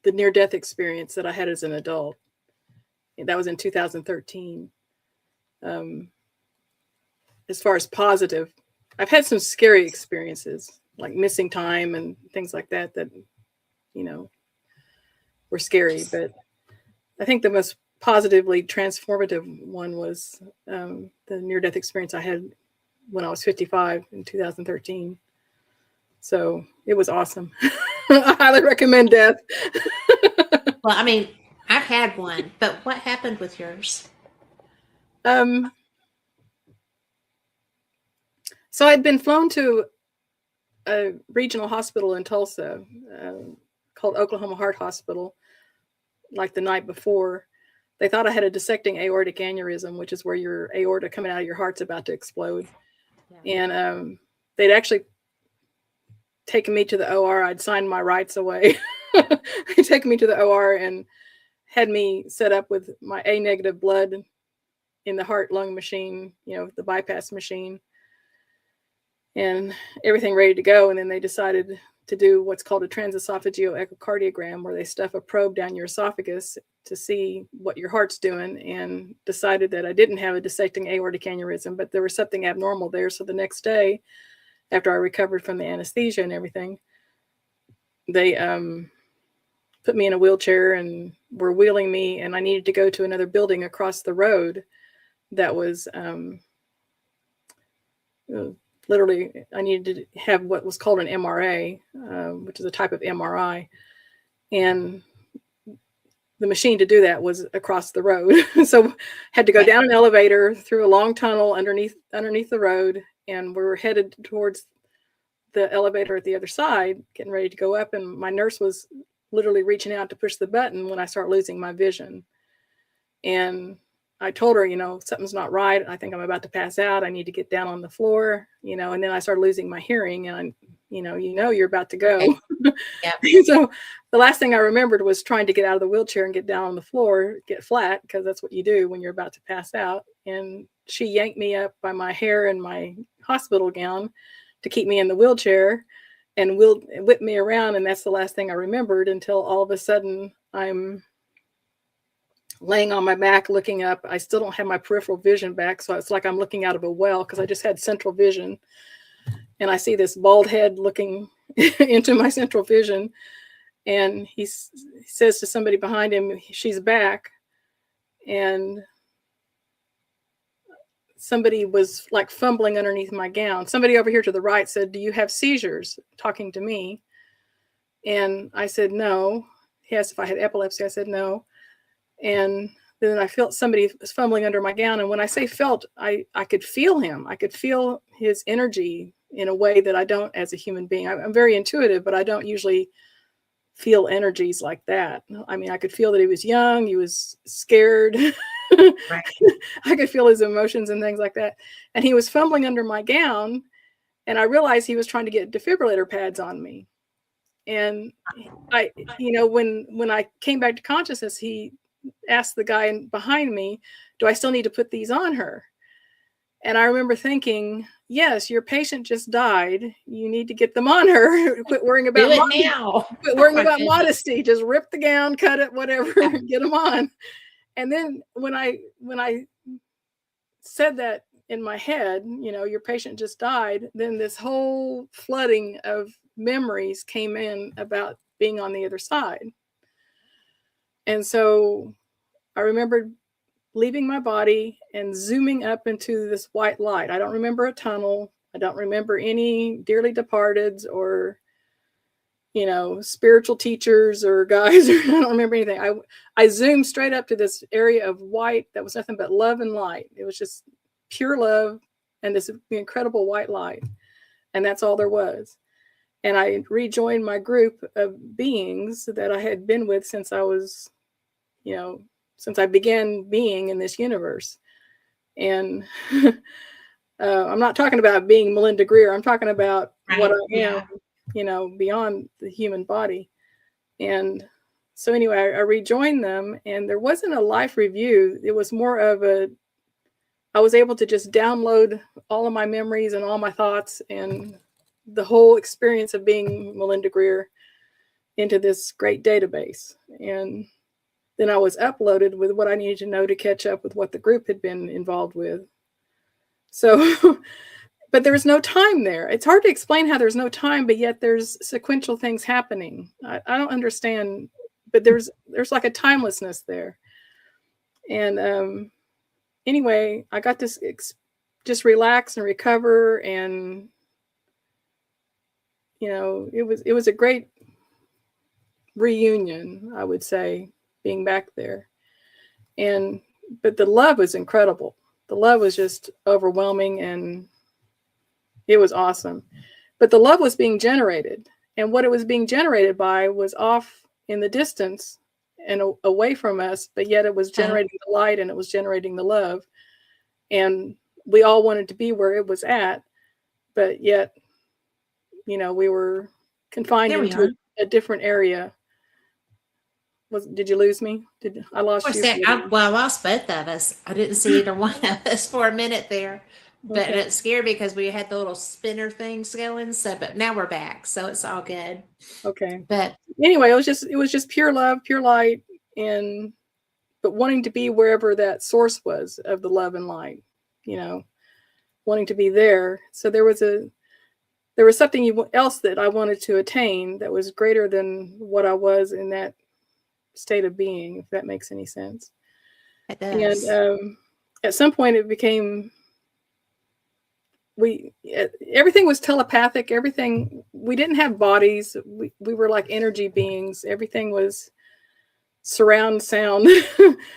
[SPEAKER 2] the near-death experience that I had as an adult. That was in 2013. As far as positive, I've had some scary experiences, like missing time and things like that, you know, were scary. But I think the most positively transformative one was the near-death experience I had when I was 55 in 2013. So it was awesome. I highly recommend death.
[SPEAKER 3] Well, I mean, I've had one, but what happened with yours?
[SPEAKER 2] So I'd been flown to a regional hospital in Tulsa called Oklahoma Heart Hospital, like the night before. They thought I had a dissecting aortic aneurysm, which is where your aorta coming out of your heart's about to explode. Yeah. And they'd actually taken me to the OR. I'd signed my rights away. They'd taken me to the OR and had me set up with my A negative blood in the heart lung machine, you know, the bypass machine, and everything ready to go. And then they decided to do what's called a transesophageal echocardiogram, where they stuff a probe down your esophagus to see what your heart's doing, and decided that I didn't have a dissecting aortic aneurysm, but there was something abnormal there. So the next day, after I recovered from the anesthesia and everything, they put me in a wheelchair and were wheeling me, and I needed to go to another building across the road that was literally, I needed to have what was called an MRA, which is a type of MRI. And the machine to do that was across the road. So had to go down an elevator through a long tunnel underneath the road. And we were headed towards the elevator at the other side, getting ready to go up. And my nurse was literally reaching out to push the button when I start losing my vision. And I told her, you know, something's not right. I think I'm about to pass out. I need to get down on the floor, you know, and then I started losing my hearing, and you're about to go. Yeah. So the last thing I remembered was trying to get out of the wheelchair and get down on the floor, get flat, because that's what you do when you're about to pass out. And she yanked me up by my hair and my hospital gown to keep me in the wheelchair and whip me around. And that's the last thing I remembered until all of a sudden I'm laying on my back, looking up. I still don't have my peripheral vision back, so it's like I'm looking out of a well because I just had central vision. And I see this bald head looking into my central vision. And he says to somebody behind him, she's back. And somebody was like fumbling underneath my gown. Somebody over here to the right said, "Do you have seizures?" talking to me. And I said, "No." He asked if I had epilepsy. I said, "No." And then I felt somebody was fumbling under my gown. And when I say felt, I could feel him. I could feel his energy in a way that I don't as a human being. I'm very intuitive, but I don't usually feel energies like that. I mean, I could feel that he was young, he was scared.
[SPEAKER 3] Right.
[SPEAKER 2] I could feel his emotions and things like that. And he was fumbling under my gown, and I realized he was trying to get defibrillator pads on me. And I, when I came back to consciousness, he asked the guy behind me, "Do I still need to put these on her?" And I remember thinking, "Yes, your patient just died. You need to get them on her. Quit worrying about
[SPEAKER 3] Do it now.
[SPEAKER 2] Quit worrying
[SPEAKER 3] Oh my
[SPEAKER 2] about
[SPEAKER 3] goodness.
[SPEAKER 2] modesty. Just rip the gown, cut it, whatever, get them on." And then when I said that in my head, your patient just died, then this whole flooding of memories came in about being on the other side. And so I remembered leaving my body and zooming up into this white light. I don't remember a tunnel. I don't remember any dearly departeds or spiritual teachers or guys. I don't remember anything. I zoomed straight up to this area of white that was nothing but love and light. It was just pure love and this incredible white light. And that's all there was. And I rejoined my group of beings that I had been with since I was, since I began being in this universe. And I'm not talking about being Melinda Greer. I'm talking about what I am, beyond the human body. And so anyway, I rejoined them, and there wasn't a life review. It was more of I was able to just download all of my memories and all my thoughts and the whole experience of being Melinda Greer into this great database. And then I was uploaded with what I needed to know to catch up with what the group had been involved with. So, but there was no time there. It's hard to explain how there's no time, but yet there's sequential things happening. I don't understand, but there's like a timelessness there. And anyway, I got to just relax and recover, and it was a great reunion, I would say, being back there. But the love was incredible. The love was just overwhelming, and it was awesome. But the love was being generated, and what it was being generated by was off in the distance and away from us, but yet it was generating the light, and it was generating the love. And we all wanted to be where it was at, but yet, we were confined into a different area. Did you lose me? I lost you?
[SPEAKER 3] I lost both of us. I didn't see either one of us for a minute there. But
[SPEAKER 2] Okay.
[SPEAKER 3] it scared me because we had the little spinner things going. So, but now we're back, so it's all good.
[SPEAKER 2] Okay.
[SPEAKER 3] But
[SPEAKER 2] anyway, it was just pure love, pure light, but wanting to be wherever that source was of the love and light, wanting to be there. So there was something else that I wanted to attain that was greater than what I was in that state of being, if that makes any sense.
[SPEAKER 3] it does.
[SPEAKER 2] And at some point it became, everything was telepathic. Everything, we didn't have bodies. We were like energy beings. Everything was surround sound,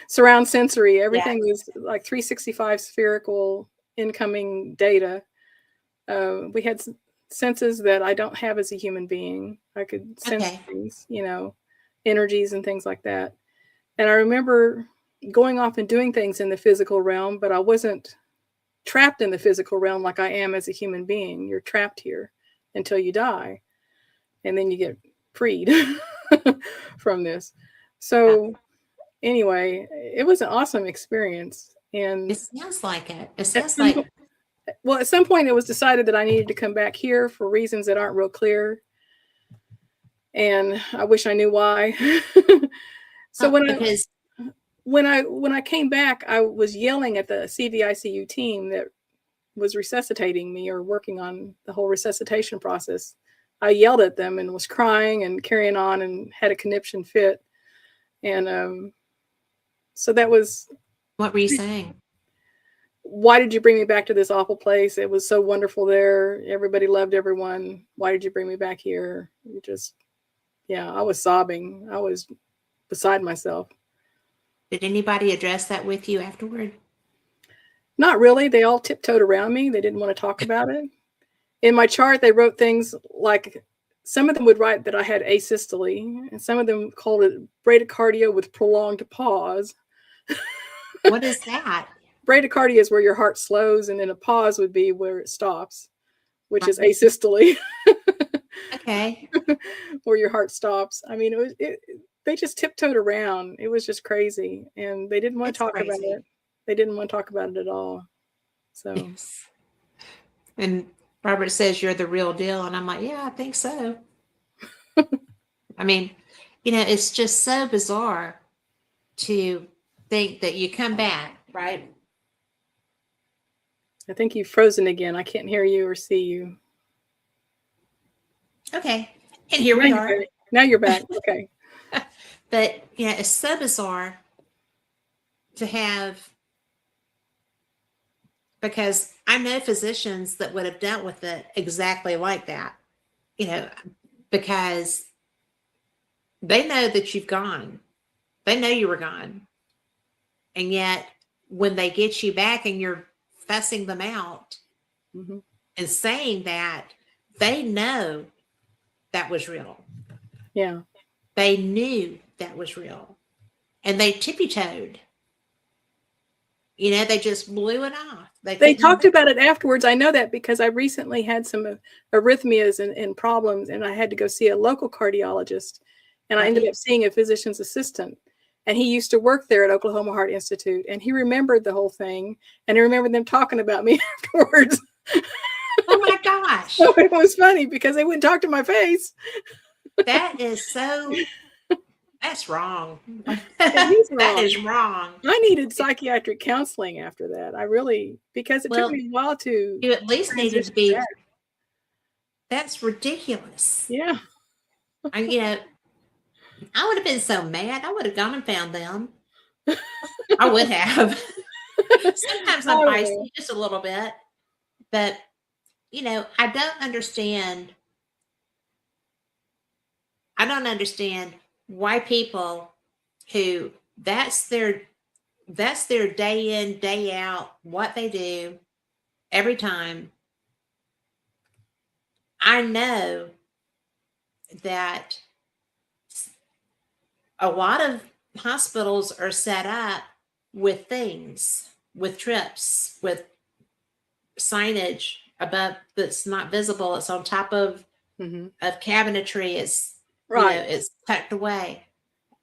[SPEAKER 2] surround sensory. Everything was like 365 spherical incoming data. We had senses that I don't have as a human being. I could sense things, energies and things like that. And I remember going off and doing things in the physical realm, but I wasn't trapped in the physical realm like I am as a human being. You're trapped here until you die, and then you get freed from this. So anyway, it was an awesome experience. And
[SPEAKER 3] it sounds like it. It sounds like.
[SPEAKER 2] Well, at some point it was decided that I needed to come back here for reasons that aren't real clear. And I wish I knew why. So when I came back, I was yelling at the CVICU team that was resuscitating me or working on the whole resuscitation process. I yelled at them and was crying and carrying on and had a conniption fit. And so that was.
[SPEAKER 3] What were you saying?
[SPEAKER 2] Why did you bring me back to this awful place? It was so wonderful there. Everybody loved everyone. Why did you bring me back here? I was sobbing. I was beside myself.
[SPEAKER 3] Did anybody address that with you afterward?
[SPEAKER 2] Not really. They all tiptoed around me. They didn't want to talk about it. In my chart, they wrote things like, some of them would write that I had asystole, and some of them called it bradycardia with prolonged pause.
[SPEAKER 3] What is that?
[SPEAKER 2] Bradycardia is where your heart slows, and then a pause would be where it stops, which is asystole.
[SPEAKER 3] Okay.
[SPEAKER 2] Where your heart stops. I mean, they just tiptoed around. It was just crazy, and they didn't want to talk about it. They didn't want to talk about it at all. So.
[SPEAKER 3] Yes. And Robert says you're the real deal, and I'm like, yeah, I think so. I mean, it's just so bizarre to think that you come back, right?
[SPEAKER 2] I think you've frozen again. I can't hear you or see you.
[SPEAKER 3] Okay. And here we are.
[SPEAKER 2] Now you're back. Okay.
[SPEAKER 3] But, it's so bizarre to have, because I know physicians that would have dealt with it exactly like that, because they know that you've gone. They know you were gone. And yet, when they get you back and you're fussing them out
[SPEAKER 2] mm-hmm.
[SPEAKER 3] and saying that, they know that was real.
[SPEAKER 2] Yeah.
[SPEAKER 3] They knew that was real. And they tippy-toed. They just blew it off.
[SPEAKER 2] They talked about it afterwards. I know that because I recently had some arrhythmias and problems, and I had to go see a local cardiologist. And I ended up seeing a physician's assistant. And he used to work there at Oklahoma Heart Institute. And he remembered the whole thing. And I remembered them talking about me afterwards.
[SPEAKER 3] Oh, my gosh.
[SPEAKER 2] So it was funny because they wouldn't talk to my face.
[SPEAKER 3] That is so... That's wrong.
[SPEAKER 2] That
[SPEAKER 3] is wrong.
[SPEAKER 2] I needed psychiatric counseling after that. Because it took me a while to.
[SPEAKER 3] You at least needed to be. Back. That's ridiculous.
[SPEAKER 2] Yeah.
[SPEAKER 3] I would have been so mad. I would have gone and found them. I would have. Sometimes I'm feisty just a little bit, but I don't understand. Why people who that's their day in, day out, what they do every time. I know that a lot of hospitals are set up with things, with trips, with signage above that's not visible. It's on top of cabinetry. It's
[SPEAKER 2] right.
[SPEAKER 3] It's tucked away.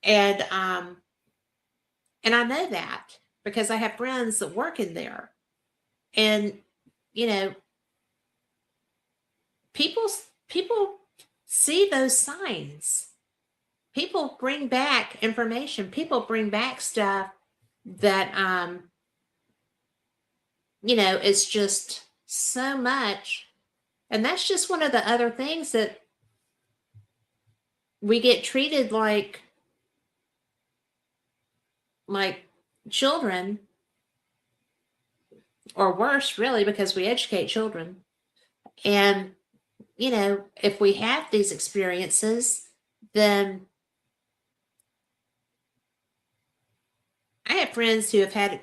[SPEAKER 3] And I know that because I have friends that work in there. And, people see those signs. People bring back information. People bring back stuff that, it's just so much. And that's just one of the other things that we get treated like children, or worse, really, because we educate children. And, if we have these experiences, then I have friends who have had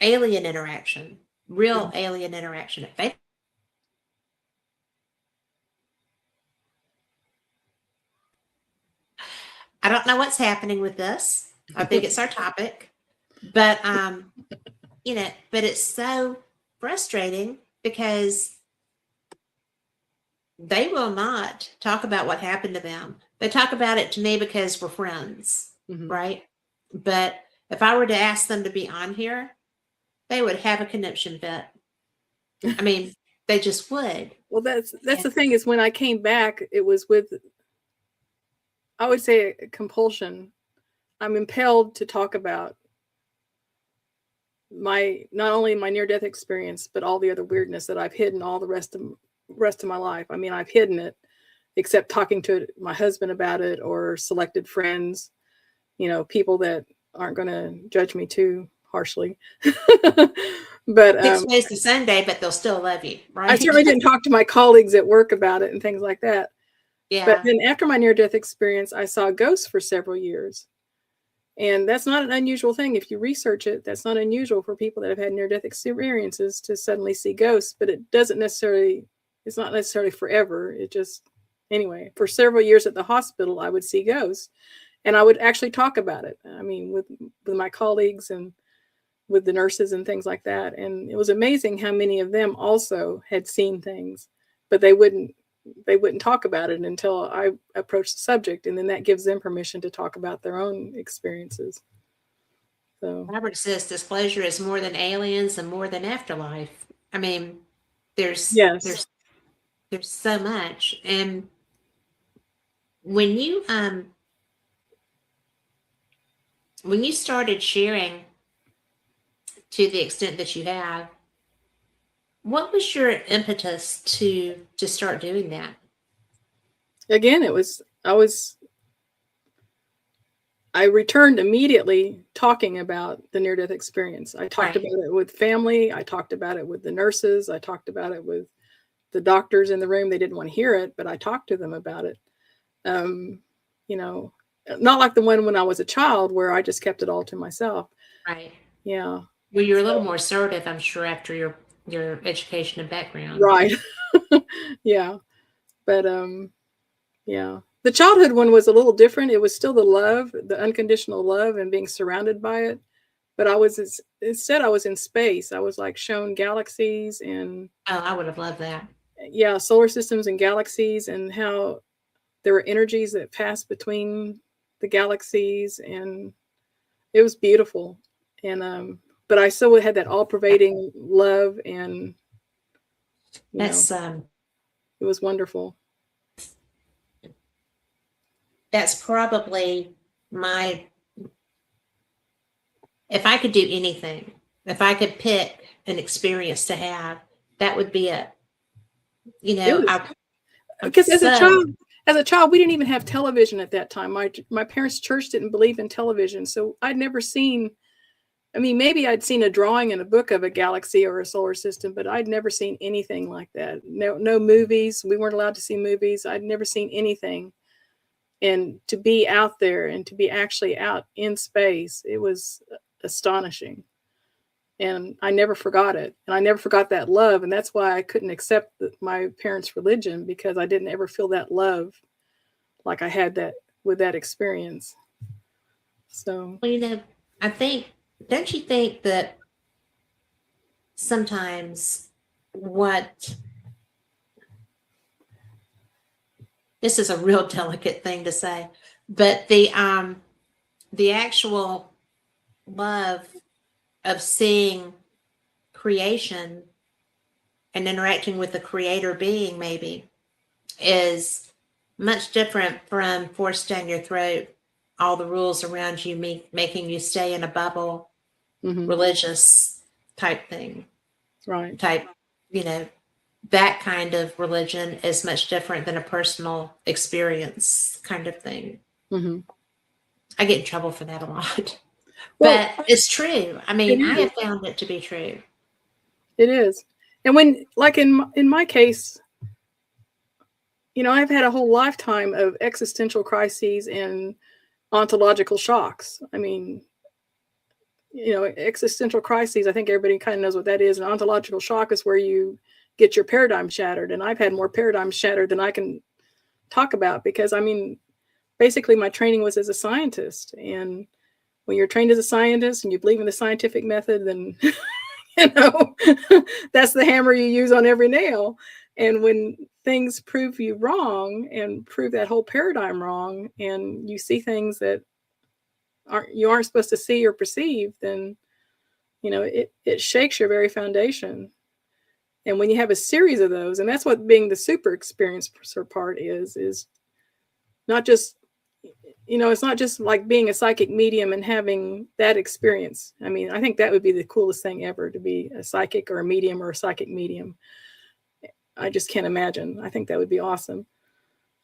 [SPEAKER 3] alien interaction, real alien interaction. I don't know what's happening with this. I think it's our topic, but but it's so frustrating because they will not talk about what happened to them. They talk about it to me because we're friends, right? But if I were to ask them to be on here, they would have a conniption fit. I mean, they just would.
[SPEAKER 2] Well, that's the thing is when I came back, it was with, I would say, a compulsion. I'm impelled to talk about not only my near-death experience, but all the other weirdness that I've hidden all the rest of my life. I mean, I've hidden it, except talking to my husband about it, or selected friends, people that aren't going to judge me too harshly. But
[SPEAKER 3] 6 ways to Sunday, but they'll still love you, right?
[SPEAKER 2] I certainly didn't talk to my colleagues at work about it and things like that.
[SPEAKER 3] Yeah.
[SPEAKER 2] But then after my near-death experience, I saw ghosts for several years. And that's not an unusual thing. If you research it, that's not unusual for people that have had near-death experiences to suddenly see ghosts, but it's not necessarily forever. Anyway, for several years at the hospital, I would see ghosts, and I would actually talk about it. I mean, with my colleagues and with the nurses and things like that. And it was amazing how many of them also had seen things, but they wouldn't talk about it until I approached the subject, and then that gives them permission to talk about their own experiences. So
[SPEAKER 3] Robert says disclosure is more than aliens and more than afterlife. I mean, there's so much. And when you started sharing to the extent that you have, what was your impetus to start doing that?
[SPEAKER 2] Again, I returned immediately talking about the near-death experience. I talked about it with family. I talked about it with the nurses. I talked about it with the doctors in the room. They didn't want to hear it, but I talked to them about it. Not like the one when I was a child where I just kept it all to myself.
[SPEAKER 3] Right.
[SPEAKER 2] Yeah.
[SPEAKER 3] Well, you're a little more assertive, I'm sure, after your education and background.
[SPEAKER 2] Right. Yeah. But yeah. The childhood one was a little different. It was still the unconditional love and being surrounded by it. But instead I was in space. I was like shown galaxies and
[SPEAKER 3] I would have loved that.
[SPEAKER 2] Yeah, solar systems and galaxies, and how there were energies that passed between the galaxies, and it was beautiful. And but I still had that all-pervading love, and it was wonderful.
[SPEAKER 3] That's probably if I could do anything, if I could pick an experience to have, that would be it.
[SPEAKER 2] Because as a child, we didn't even have television at that time. My parents' church didn't believe in television, so I'd never seen. I mean, maybe I'd seen a drawing in a book of a galaxy or a solar system, but I'd never seen anything like that. No movies. We weren't allowed to see movies. I'd never seen anything. And to be out there and to be actually out in space, it was astonishing. And I never forgot it. And I never forgot that love. And that's why I couldn't accept my parents' religion, because I didn't ever feel that love like I had that with that experience. So,
[SPEAKER 3] well, don't you think that sometimes this is a real delicate thing to say, but the actual love of seeing creation and interacting with the creator being maybe is much different from forced down your throat, all the rules around you making you stay in a bubble, religious type thing.
[SPEAKER 2] Right.
[SPEAKER 3] That kind of religion is much different than a personal experience kind of thing.
[SPEAKER 2] Mm-hmm.
[SPEAKER 3] I get in trouble for that a lot.
[SPEAKER 2] Well,
[SPEAKER 3] but it's true. I mean, I have found it to be true.
[SPEAKER 2] It is. And when, like in my case, I've had a whole lifetime of existential crises and ontological shocks. I mean, existential crises, I think everybody kind of knows what that is. An ontological shock is where you get your paradigm shattered. And I've had more paradigms shattered than I can talk about, because, I mean, basically my training was as a scientist. And when you're trained as a scientist and you believe in the scientific method, then, that's the hammer you use on every nail. And when things prove you wrong and prove that whole paradigm wrong, and you see things that you aren't supposed to see or perceive, then, it shakes your very foundation. And when you have a series of those, and that's what being the super experiencer part is not just it's not just like being a psychic medium and having that experience. I mean, I think that would be the coolest thing ever, to be a psychic or a medium or a psychic medium. I just can't imagine. I think that would be awesome.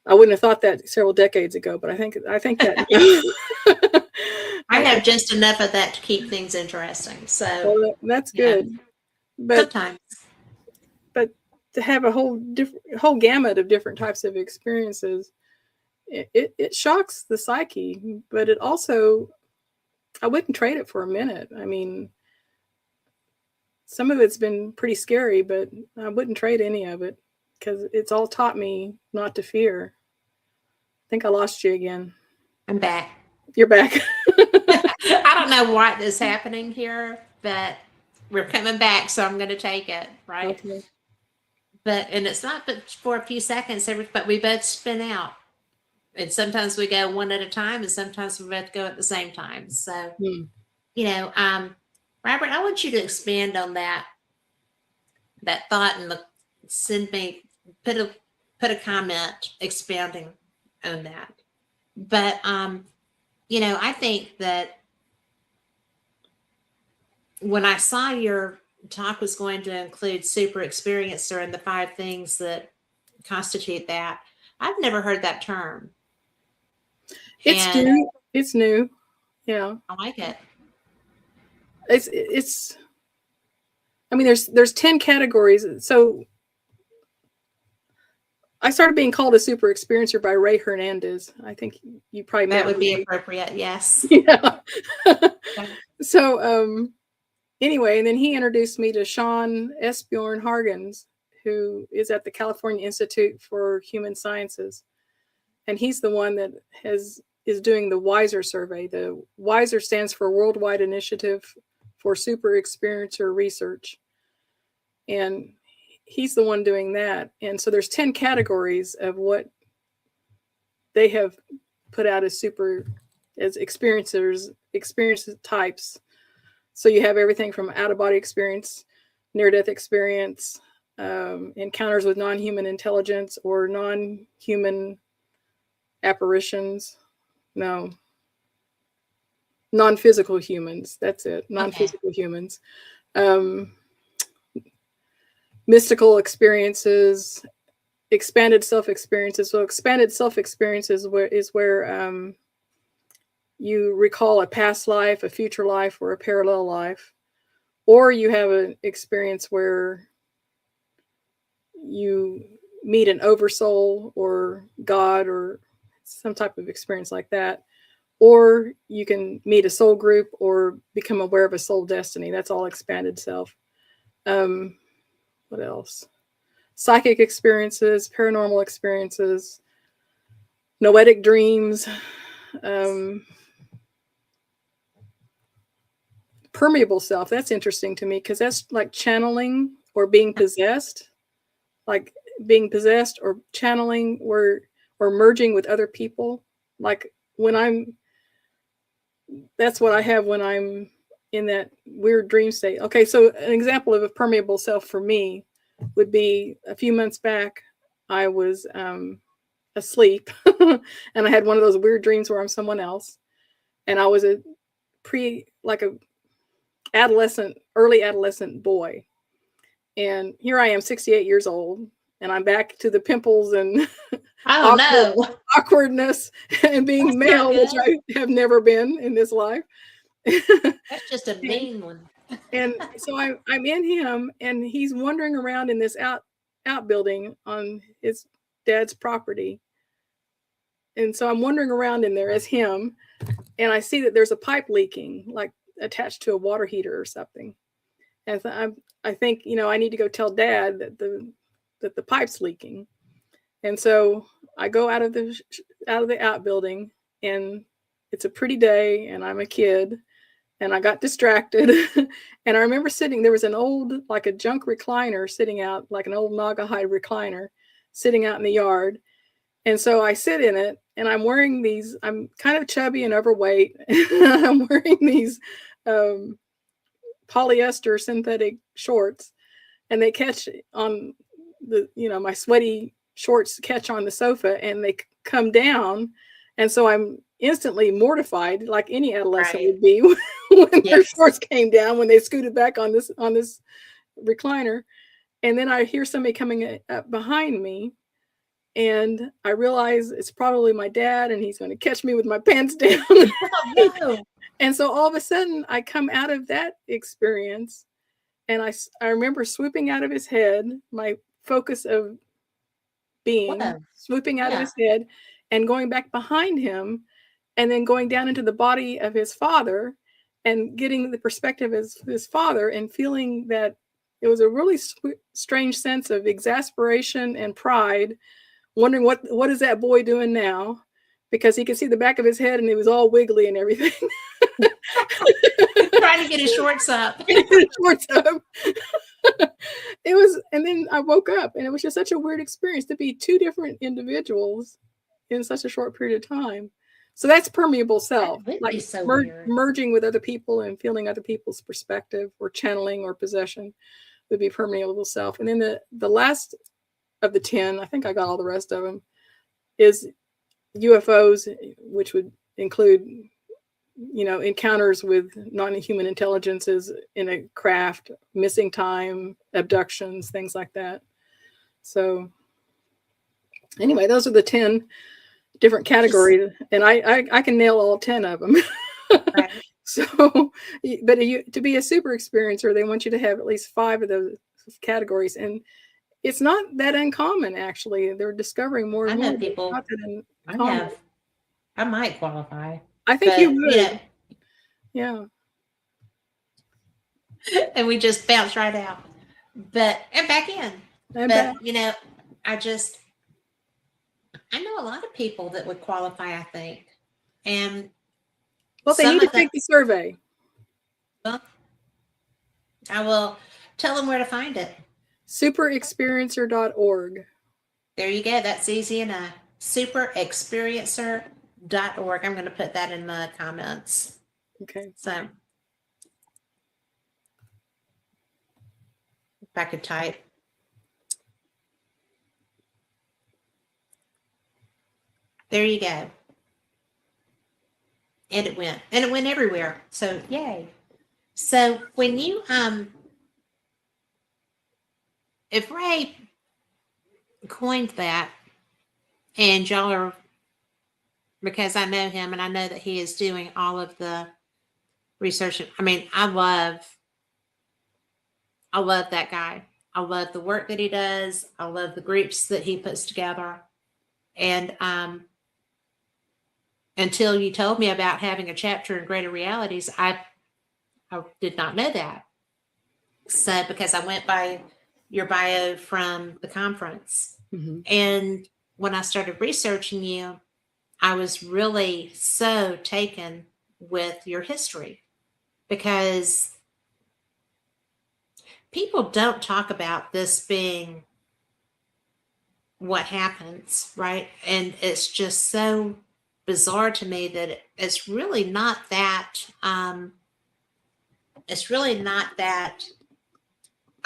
[SPEAKER 2] I wouldn't have thought that several decades ago, but I think that
[SPEAKER 3] I have just enough of that to keep things interesting. So
[SPEAKER 2] well, that's good.
[SPEAKER 3] Yeah.
[SPEAKER 2] But
[SPEAKER 3] Sometimes.
[SPEAKER 2] But to have a whole gamut of different types of experiences, it shocks the psyche, but it also, I wouldn't trade it for a minute. I mean, some of it's been pretty scary, but I wouldn't trade any of it, because it's all taught me not to fear. I think I lost you again.
[SPEAKER 3] I'm back.
[SPEAKER 2] You're back.
[SPEAKER 3] I don't know what is happening here, but we're coming back, so I'm going to take it, right?
[SPEAKER 2] Okay.
[SPEAKER 3] And it's not but for a few seconds, but we both spin out. And sometimes we go one at a time, and sometimes we both go at the same time. So, Robert, I want you to expand on that thought, and put a comment expounding on that. But, I think that when I saw your talk was going to include super experiencer and the 5 things that constitute that, I've never heard that term.
[SPEAKER 2] It's new. It's new. Yeah.
[SPEAKER 3] I like it.
[SPEAKER 2] It's I mean, there's 10 categories. So I started being called a super experiencer by Ray Hernandez. I think you probably met
[SPEAKER 3] that would be appropriate. Yes.
[SPEAKER 2] Yeah. So anyway, and then he introduced me to Sean Esbjorn Hargens, who is at the California Institute for Human Sciences. And he's the one that is doing the WISER survey. The WISER stands for Worldwide Initiative for Super Experiencer Research. And he's the one doing that. And so there's 10 categories of what they have put out as experience types. So you have everything from out-of-body experience, near-death experience, encounters with non-human intelligence or non-human apparitions. No. Non-physical humans. That's it. Non-physical humans. Mystical experiences, expanded self-experiences. So expanded self-experiences is where you recall a past life, a future life, or a parallel life. Or you have an experience where you meet an oversoul or God or some type of experience like that. Or you can meet a soul group or become aware of a soul destiny. That's all expanded self. What else? Psychic experiences, paranormal experiences, noetic dreams, permeable self. That's interesting to me, because that's like channeling or being possessed. Like being possessed or channeling or merging with other people. Like that's what I have when I'm in that weird dream state. Okay, so an example of a permeable self for me would be a few months back, I was asleep and I had one of those weird dreams where I'm someone else. And I was a early adolescent boy. And here I am, 68 years old, and I'm back to the pimples and awkwardness and being male, which I have never been in this life.
[SPEAKER 3] That's just a mean one.
[SPEAKER 2] And so I'm in him, and he's wandering around in this outbuilding on his dad's property. And so I'm wandering around in there as him, and I see that there's a pipe leaking, like attached to a water heater or something. And I think, I need to go tell Dad that the pipe's leaking. And so I go out of the outbuilding, and it's a pretty day, and I'm a kid, and I got distracted. And I remember there was an old, like a junk recliner sitting out, like an old Naugahyde recliner sitting out in the yard. And so I sit in it, and I'm kind of chubby and overweight. I'm wearing these polyester synthetic shorts, and they catch on my sweaty shorts catch on the sofa, and they come down, And so I'm instantly mortified, like any adolescent
[SPEAKER 3] Right.
[SPEAKER 2] would be when their
[SPEAKER 3] Yes.
[SPEAKER 2] shorts came down, when they scooted back on this recliner. And then I hear somebody coming up behind me, and I realize it's probably my dad, and he's going to catch me with my pants down.
[SPEAKER 1] Oh, no.
[SPEAKER 2] And so all of a sudden, I come out of that experience, and I remember swooping out of his head, my focus of being,
[SPEAKER 3] Whoa.
[SPEAKER 2] swooping out of
[SPEAKER 3] Yeah.
[SPEAKER 2] his head and going back behind him, and then going down into the body of his father and getting the perspective of his father, and feeling that it was a really strange sense of exasperation and pride, wondering what is that boy doing now, because he could see the back of his head and it was all wiggly and everything.
[SPEAKER 1] Trying to get his shorts up.
[SPEAKER 2] Shorts up. It was, and then I woke up, and it was just such a weird experience to be two different individuals in such a short period of time. So that's permeable self,
[SPEAKER 1] That would
[SPEAKER 2] like
[SPEAKER 1] be so weird.
[SPEAKER 2] merging with other people and feeling other people's perspective, or channeling or possession, would be permeable self. And then the last of the 10, I think I got all the rest of them, is UFOs, which would include, encounters with non-human intelligences in a craft, missing time, abductions, things like that. So anyway, those are the 10 different categories, and I can nail all 10 of them.
[SPEAKER 1] Right.
[SPEAKER 2] So, but to be a super experiencer, they want you to have at least 5 of those categories, and it's not that uncommon, actually. They're discovering more and
[SPEAKER 3] I know
[SPEAKER 2] more.
[SPEAKER 3] people-
[SPEAKER 2] It's not that uncommon.
[SPEAKER 3] I might qualify.
[SPEAKER 2] I think
[SPEAKER 3] But,
[SPEAKER 2] you would.
[SPEAKER 3] know,
[SPEAKER 2] Yeah.
[SPEAKER 1] And we just bounced right out. And back in.
[SPEAKER 2] And
[SPEAKER 1] But, I know a lot of people that would qualify, I think. And
[SPEAKER 2] well, they
[SPEAKER 1] some
[SPEAKER 2] need to
[SPEAKER 1] of them-
[SPEAKER 2] take the survey.
[SPEAKER 1] I will tell them where to find it.
[SPEAKER 2] Superexperiencer.org.
[SPEAKER 1] There you go. That's easy enough. Superexperiencer.org. I'm going to put that in the comments.
[SPEAKER 2] Okay.
[SPEAKER 1] So if I could type. There you go. And it went. And it went everywhere. So yay. So when you if Ray coined that, and y'all are, because I know him and I know that he is doing all of the research. I mean, I love that guy. I love the work that he does. I love the groups that he puts together. And until you told me about having a chapter in Greater Realities, I did not know that. So because I went by your bio from the conference.
[SPEAKER 2] Mm-hmm.
[SPEAKER 1] And when I started researching you, I was really so taken with your history, because people don't talk about this being what happens, right? And it's just so bizarre to me that it's really not that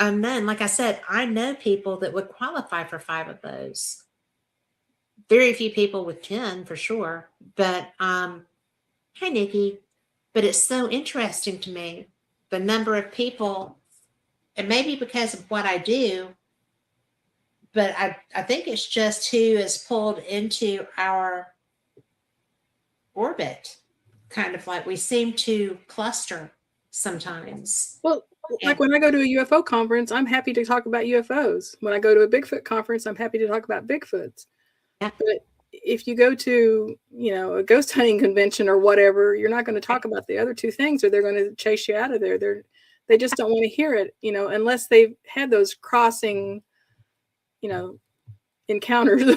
[SPEAKER 1] unknown. Like I said, I know people that would qualify for 5 of those. Very few people with 10 for sure. But hi Nikki. But it's so interesting to me, the number of people, and maybe because of what I do, but I think it's just who is pulled into our orbit. Kind of like we seem to cluster sometimes.
[SPEAKER 2] Well, like when I go to a UFO conference, I'm happy to talk about UFOs. When I go to a Bigfoot conference, I'm happy to talk about Bigfoots.
[SPEAKER 1] Yeah.
[SPEAKER 2] But if you go to, a ghost hunting convention or whatever, you're not going to talk about the other 2 things, or they're going to chase you out of there. They just don't want to hear it, unless they've had those crossing, encounters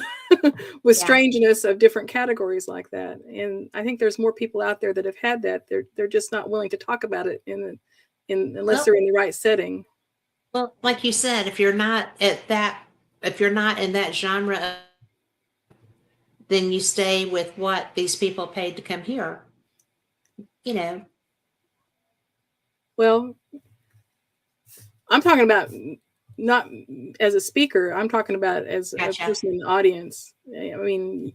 [SPEAKER 2] with strangeness of different categories like that. And I think there's more people out there that have had that. They're just not willing to talk about it unless they're in the right setting.
[SPEAKER 1] Well, like you said, if you're not in that genre, then you stay with what these people paid to come here.
[SPEAKER 2] Well, I'm talking about not as a speaker. I'm talking about as
[SPEAKER 1] Gotcha.
[SPEAKER 2] a person in the audience. I mean,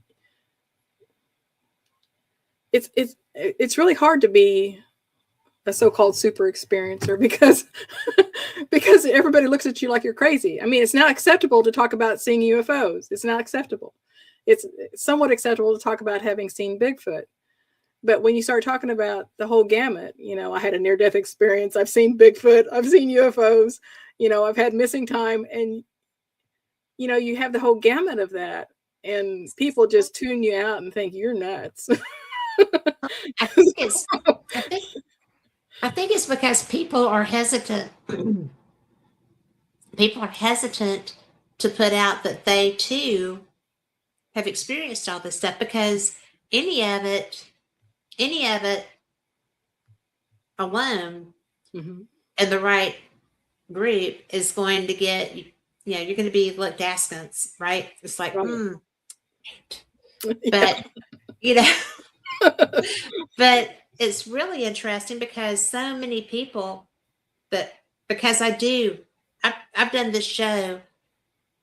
[SPEAKER 2] it's really hard to be a so-called super experiencer because because everybody looks at you like you're crazy. I mean, it's not acceptable to talk about seeing UFOs. It's not acceptable. It's somewhat acceptable to talk about having seen Bigfoot. But when you start talking about the whole gamut, I had a near-death experience. I've seen Bigfoot. I've seen UFOs. I've had missing time. And, you have the whole gamut of that. And people just tune you out and think you're nuts.
[SPEAKER 3] I think it's because people are hesitant. People are hesitant to put out that they too have experienced all this stuff, because any of it alone in the right group is going to get, you're going to be looked askance, right? It's like,
[SPEAKER 2] Right.
[SPEAKER 3] but but it's really interesting because so many people because I've done this show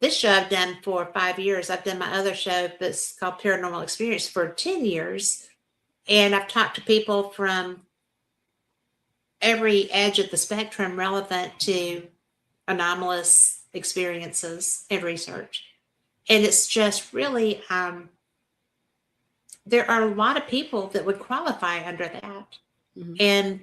[SPEAKER 3] I've done for 5 years. I've done my other show that's called Paranormal Experience for 10 years. And I've talked to people from every edge of the spectrum relevant to anomalous experiences and research. And it's just really, there are a lot of people that would qualify under that. And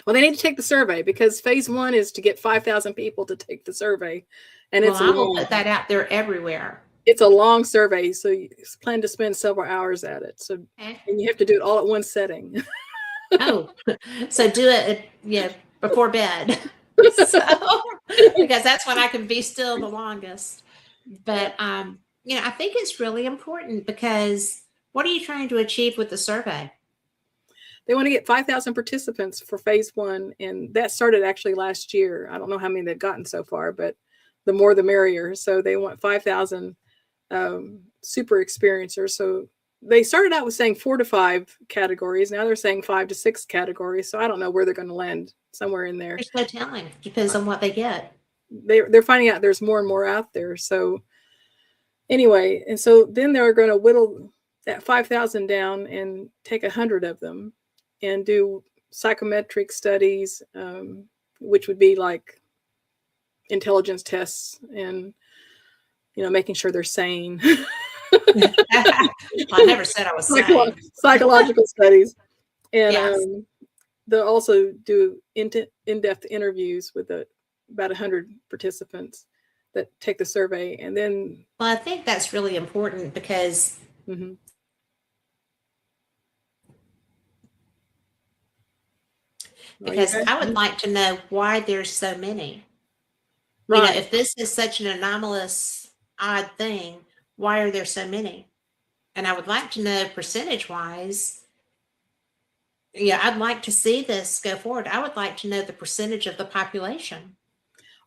[SPEAKER 2] well, they need to take the survey, because phase 1 is to get 5,000 people to take the survey. And
[SPEAKER 3] I will put that out there everywhere.
[SPEAKER 2] It's a long survey, so you plan to spend several hours at it. So, and you have to do it all at one setting.
[SPEAKER 3] So do it, before bed. So, because that's when I can be still the longest. But I think it's really important, because what are you trying to achieve with the survey?
[SPEAKER 2] They want to get 5,000 participants for phase 1, and that started actually last year. I don't know how many they've gotten so far, but the more the merrier. So they want 5,000 super experiencers. So they started out with saying 4 to 5 categories. Now they're saying 5 to 6 categories. So I don't know where they're going to land, somewhere in there.
[SPEAKER 3] There's no telling. Depends on what they get.
[SPEAKER 2] They're finding out there's more and more out there. So anyway, and so then they're going to whittle that 5,000 down and take 100 of them and do psychometric studies, which would be like intelligence tests and, making sure they're sane.
[SPEAKER 3] I never said I was sane.
[SPEAKER 2] Psychological studies. And they'll also do in-depth interviews with about 100 participants that take the survey. And then...
[SPEAKER 3] Well, I think that's really important, because I would like to know why there's so many. Right. If this is such an anomalous, odd thing, why are there so many? And I would like to know percentage-wise. I'd like to see this go forward. I would like to know the percentage of the population.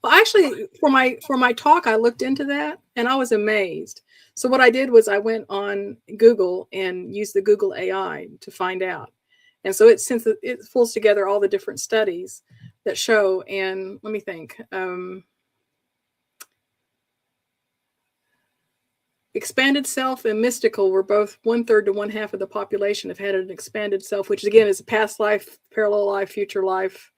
[SPEAKER 2] Well, actually, for my talk, I looked into that and I was amazed. So what I did was I went on Google and used the Google AI to find out. And so since it pulls together all the different studies that show, and let me think, expanded self and mystical were both 1/3 to 1/2 of the population have had an expanded self, which again is a past life, parallel life, future life,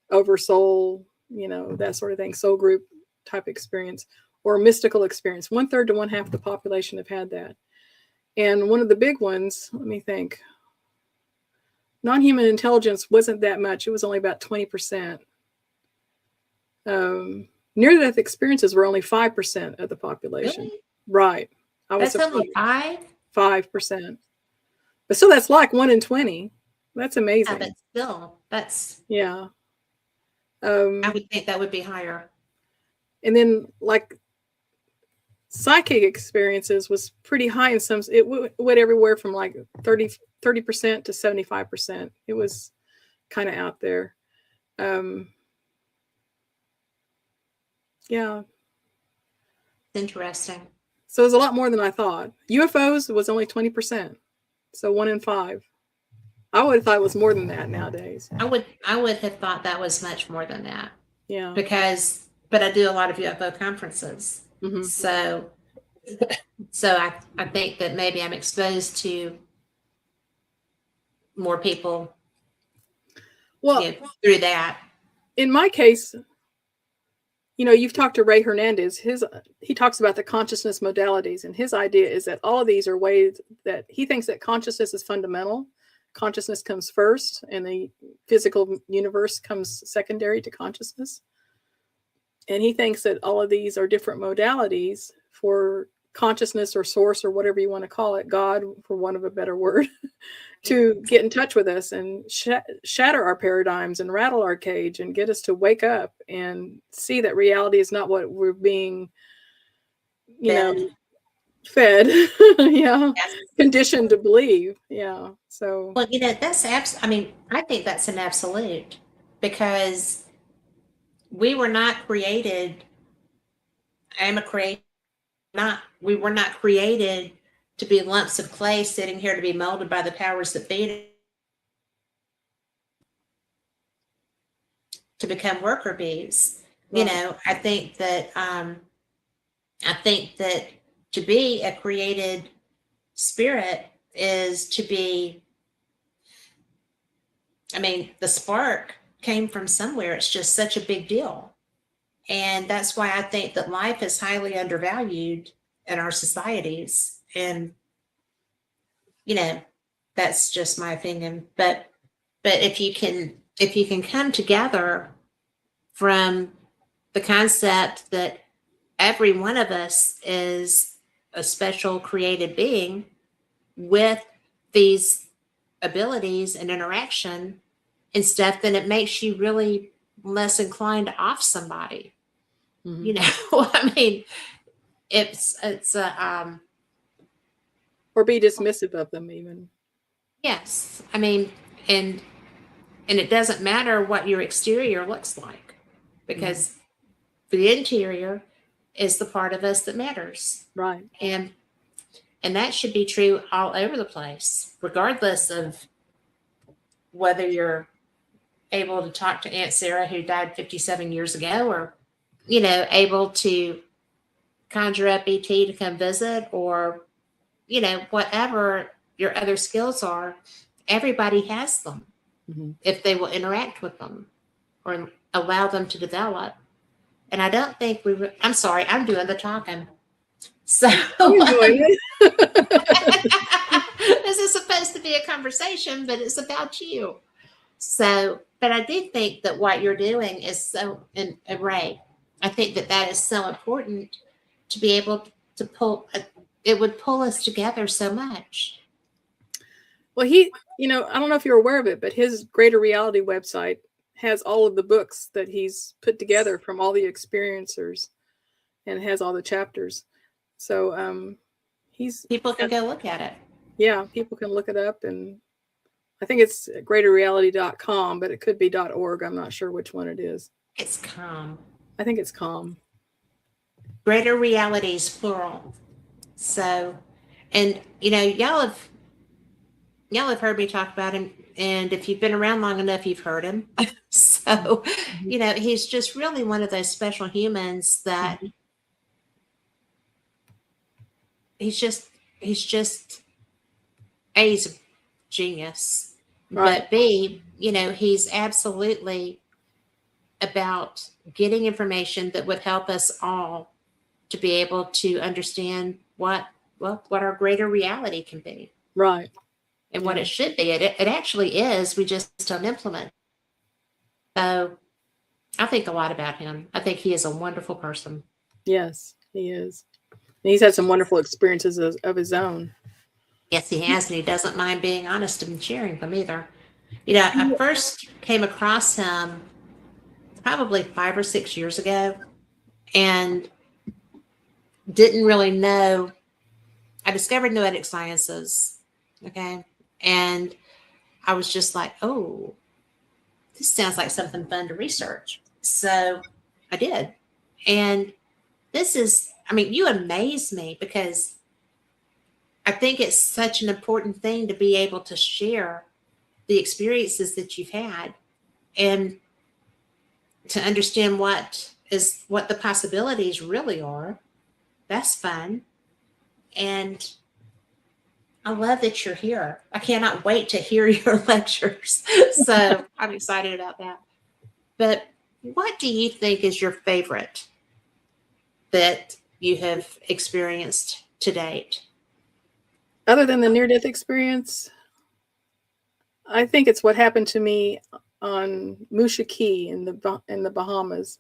[SPEAKER 2] oversoul, that sort of thing, soul group type experience, or mystical experience. 1/3 to 1/2 of the population have had that. And one of the big ones, let me think, non-human intelligence wasn't that much. It was only about 20%. Near-death experiences were only 5% of the population. Really? Right.
[SPEAKER 3] That's only
[SPEAKER 2] 5%. But still, that's like 1 in 20. That's amazing.
[SPEAKER 3] Yeah, but still, that's...
[SPEAKER 2] Yeah.
[SPEAKER 3] I would think that would be higher.
[SPEAKER 2] And then, like, psychic experiences was pretty high in some. It went everywhere from like 30% to 75%. It was kind of out there. Yeah.
[SPEAKER 3] Interesting.
[SPEAKER 2] So it was a lot more than I thought. UFOs was only 20%. So 1 in 5. I would have thought it was more than that nowadays.
[SPEAKER 3] I would have thought that was much more than that.
[SPEAKER 2] Yeah.
[SPEAKER 3] But I do a lot of UFO conferences.
[SPEAKER 2] Mm-hmm.
[SPEAKER 3] So So I think that maybe I'm exposed to more people,
[SPEAKER 2] Well,
[SPEAKER 3] through that.
[SPEAKER 2] in my case, you've talked to Ray Hernandez. He talks about the consciousness modalities, and his idea is that all of these are ways that he thinks that consciousness is fundamental. Consciousness comes first, and the physical universe comes secondary to consciousness. And he thinks that all of these are different modalities for consciousness or source or whatever you want to call it, God, for want of a better word, to get in touch with us and shatter our paradigms and rattle our cage and get us to wake up and see that reality is not what we're being, fed. Yeah.
[SPEAKER 3] Yes.
[SPEAKER 2] Conditioned to believe. Yeah. So.
[SPEAKER 3] Well, that's I think that's an absolute, because we were not created. We were not created to be lumps of clay sitting here to be molded by the powers that be to become worker bees.
[SPEAKER 2] Right.
[SPEAKER 3] I think that to be a created spirit is to be, the spark came from somewhere. It's just such a big deal. And that's why I think that life is highly undervalued in our societies. And, that's just my opinion. But if you can come together from the concept that every one of us is a special created being with these abilities and interaction and stuff, then it makes you really less inclined to off somebody.
[SPEAKER 2] Mm-hmm.
[SPEAKER 3] It's
[SPEAKER 2] or be dismissive of them even.
[SPEAKER 3] Yes. And it doesn't matter what your exterior looks like, because the interior is the part of us that matters.
[SPEAKER 2] Right.
[SPEAKER 3] And that should be true all over the place, regardless of whether you're able to talk to Aunt Sarah, who died 57 years ago, or, able to conjure up ET to come visit, or, whatever your other skills are. Everybody has them, if they will interact with them or allow them to develop. And I don't think I'm sorry, I'm doing the talking. So this is supposed to be a conversation, but it's about you. So, but I do think that what you're doing is so, and Ray, I think that is so important to be able to pull. It would pull us together so much.
[SPEAKER 2] Well, I don't know if you're aware of it, but his Greater Reality website has all of the books that he's put together from all the experiencers, and has all the chapters. So
[SPEAKER 3] people can go look at it.
[SPEAKER 2] Yeah, people can look it up, and I think it's greaterreality.com, but it could be .org. I'm not sure which one it is.
[SPEAKER 3] It's .com.
[SPEAKER 2] I think it's .com.
[SPEAKER 3] Greater Realities, plural. So, and y'all have heard me talk about him, and if you've been around long enough, you've heard him. So, he's just really one of those special humans that he's just A, he's a genius,
[SPEAKER 2] right.
[SPEAKER 3] But B, he's absolutely about getting information that would help us all to be able to understand what our greater reality can be.
[SPEAKER 2] Right.
[SPEAKER 3] And what it should be. It actually is. We just don't implement. So I think a lot about him. I think he is a wonderful person.
[SPEAKER 2] Yes, he is. And he's had some wonderful experiences of his own.
[SPEAKER 3] Yes, he has. And he doesn't mind being honest and sharing them either. I first came across him probably 5 or 6 years ago and didn't really know. I discovered Noetic Sciences. Okay. And I was just like, oh, this sounds like something fun to research. So I did. And you amaze me, because I think it's such an important thing to be able to share the experiences that you've had and to understand what the possibilities really are. That's fun. And I love that you're here. I cannot wait to hear your lectures. So I'm excited about that. But what do you think is your favorite that you have experienced to date?
[SPEAKER 2] Other than the near-death experience, I think it's what happened to me on Musha Key in the Bahamas.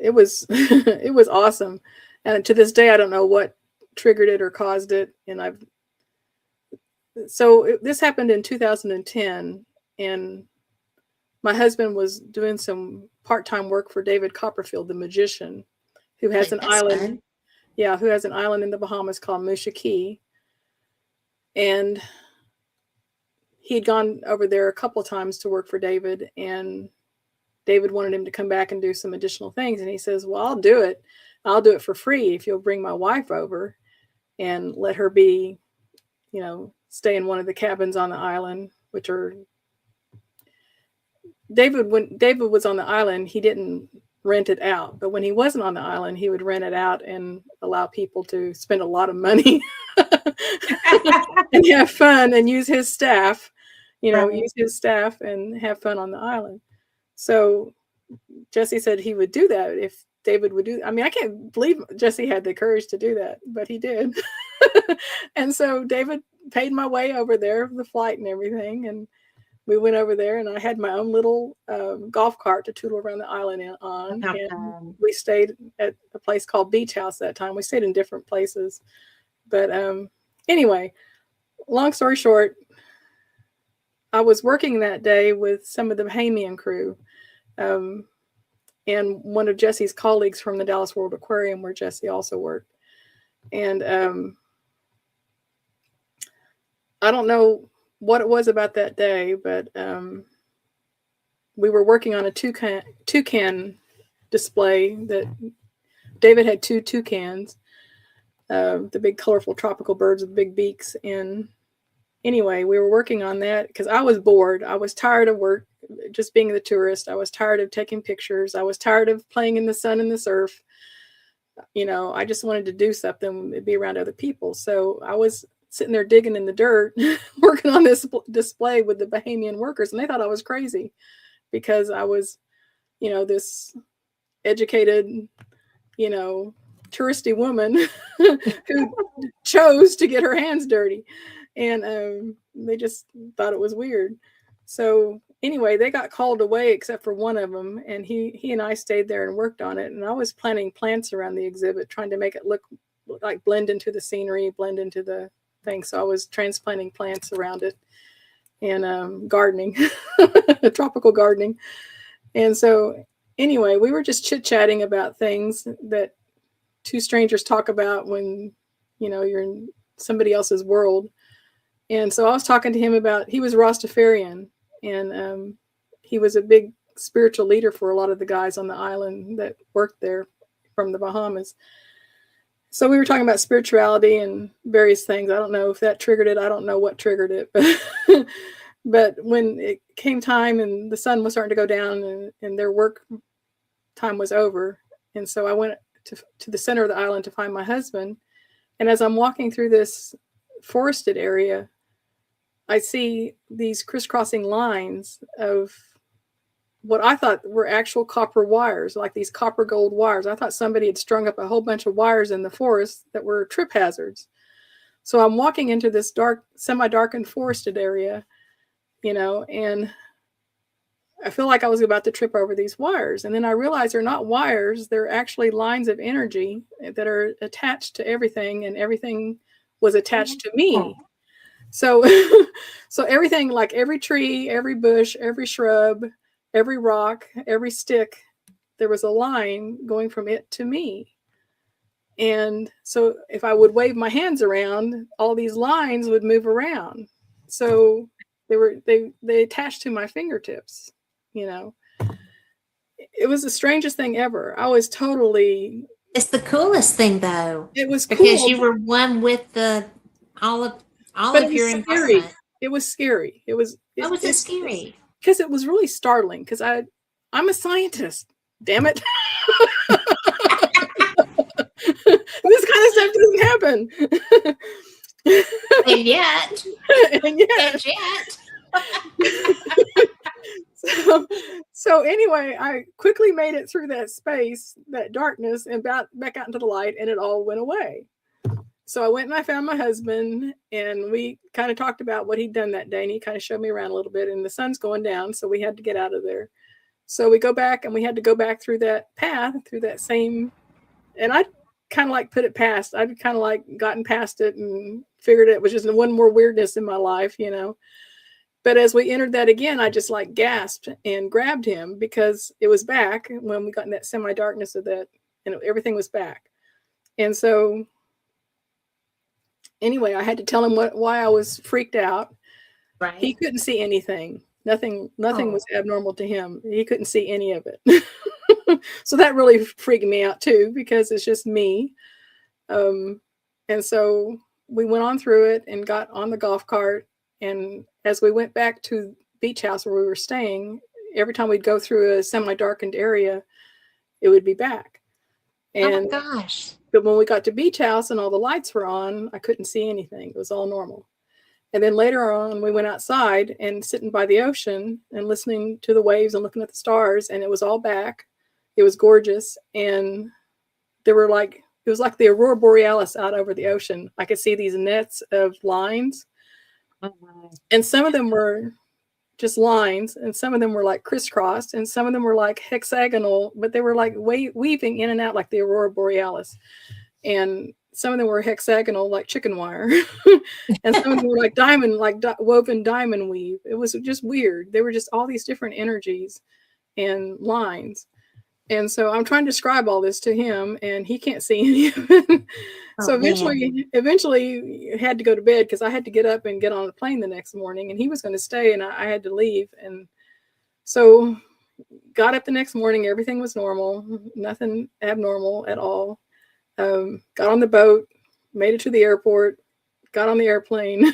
[SPEAKER 2] It was it was awesome, and to this day I don't know what triggered it or caused it. And this happened in 2010, and my husband was doing some part-time work for David Copperfield, the magician, who has an island.
[SPEAKER 3] Fun.
[SPEAKER 2] Yeah, who has an island in the Bahamas called Musha Key. And he'd gone over there a couple of times to work for David, and David wanted him to come back and do some additional things. And he says, well, I'll do it. I'll do it for free if you'll bring my wife over and let her be, stay in one of the cabins on the island, which are when David was on the island, he didn't rent it out. But when he wasn't on the island, he would rent it out and allow people to spend a lot of money and have fun and use his staff, use his staff and have fun on the island. So Jesse said he would do that if David would do. I mean, I can't believe Jesse had the courage to do that, but he did. And so David paid my way over there, the flight and everything. And we went over there, and I had my own little golf cart to tootle around the island on. And we stayed at a place called Beach House that time. We stayed in different places. But anyway, long story short, I was working that day with some of the Bahamian crew. And one of Jesse's colleagues from the Dallas World Aquarium, where Jesse also worked. And I don't know what it was about that day, but we were working on a toucan display that David had 2 toucans, the big colorful tropical birds with big beaks. And anyway, we were working on that because I was bored. I was tired of work, just being the tourist. I was tired of taking pictures. I was tired of playing in the sun and the surf. I just wanted to do something, be around other people. So I was sitting there digging in the dirt, working on this display with the Bahamian workers. And they thought I was crazy because I was, this educated, touristy woman who chose to get her hands dirty. And they just thought it was weird. So anyway, they got called away except for one of them. And he and I stayed there and worked on it. And I was planting plants around the exhibit, trying to make it look like blend into the scenery, blend into the thing. So I was transplanting plants around it and gardening, tropical gardening. And so anyway, we were just chit-chatting about things that 2 strangers talk about when, you're in somebody else's world. And so I was talking to him about, he was Rastafarian, and he was a big spiritual leader for a lot of the guys on the island that worked there from the Bahamas. So we were talking about spirituality and various things. I don't know if that triggered it. I don't know what triggered it. But when it came time and the sun was starting to go down and their work time was over. And so I went to the center of the island to find my husband. And as I'm walking through this forested area, I see these crisscrossing lines of what I thought were actual copper wires, like these copper gold wires. I thought somebody had strung up a whole bunch of wires in the forest that were trip hazards. So I'm walking into this dark, semi-darkened forested area, and I feel like I was about to trip over these wires. And then I realized they're not wires. They're actually lines of energy that are attached to everything, and everything was attached to me. So, so everything, like every tree, every bush, every shrub, every rock, every stick, there was a line going from it to me. And so if I would wave my hands around, all these lines would move around. So they attached to my fingertips, It was the strangest thing ever. I was totally.
[SPEAKER 3] It's the coolest thing, though.
[SPEAKER 2] It was
[SPEAKER 3] because
[SPEAKER 2] cool.
[SPEAKER 3] You were one with all of your
[SPEAKER 2] environment. It was scary. It was.
[SPEAKER 3] Why was it scary?
[SPEAKER 2] Because it was really startling. Because I'm a scientist. Damn it. stuff doesn't happen.
[SPEAKER 1] And yet,
[SPEAKER 2] And yet,
[SPEAKER 1] and yet.
[SPEAKER 2] so anyway, I quickly made it through that space, that darkness, and back out into the light, and it all went away. So I went and I found my husband, and we kind of talked about what he'd done that day, and he kind of showed me around a little bit, and the sun's going down, so we had to get out of there. So we go back, and we had to go back through that path, through that same, and I kind of like put it past. I'd kind of like gotten past it and figured it was just one more weirdness in my life, you know. But as we entered that again, I just like gasped and grabbed him because it was back when we got in that semi-darkness of that, and everything was back. And so anyway, I had to tell him why I was freaked out.
[SPEAKER 1] Right.
[SPEAKER 2] He couldn't see anything. Nothing was abnormal to him. He couldn't see any of it. So that really freaked me out too, because it's just me. And so we went on through it and got on the golf cart. And as we went back to beach house where we were staying, every time we'd go through a semi-darkened area, it would be back. And
[SPEAKER 1] oh my gosh.
[SPEAKER 2] But when we got to beach house and all the lights were on, I couldn't see anything. It was all normal. And then later on, we went outside and sitting by the ocean and listening to the waves and looking at the stars, and it was all back. It was gorgeous. And there were like, it was like the aurora borealis out over the ocean. I could see these nets of lines. And some of them were just lines, and some of them were like crisscrossed, and some of them were like hexagonal, but they were like weaving in and out like the aurora borealis. And some of them were hexagonal like chicken wire. And some of them were like diamond, like woven diamond weave. It was just weird. There were just all these different energies and lines. And so I'm trying to describe all this to him, and he can't see any of it. So eventually had to go to bed because I had to get up and get on the plane the next morning, and he was going to stay, and I had to leave. And so got up the next morning, everything was normal, nothing abnormal at all. Got on the boat, made it to the airport, got on the airplane,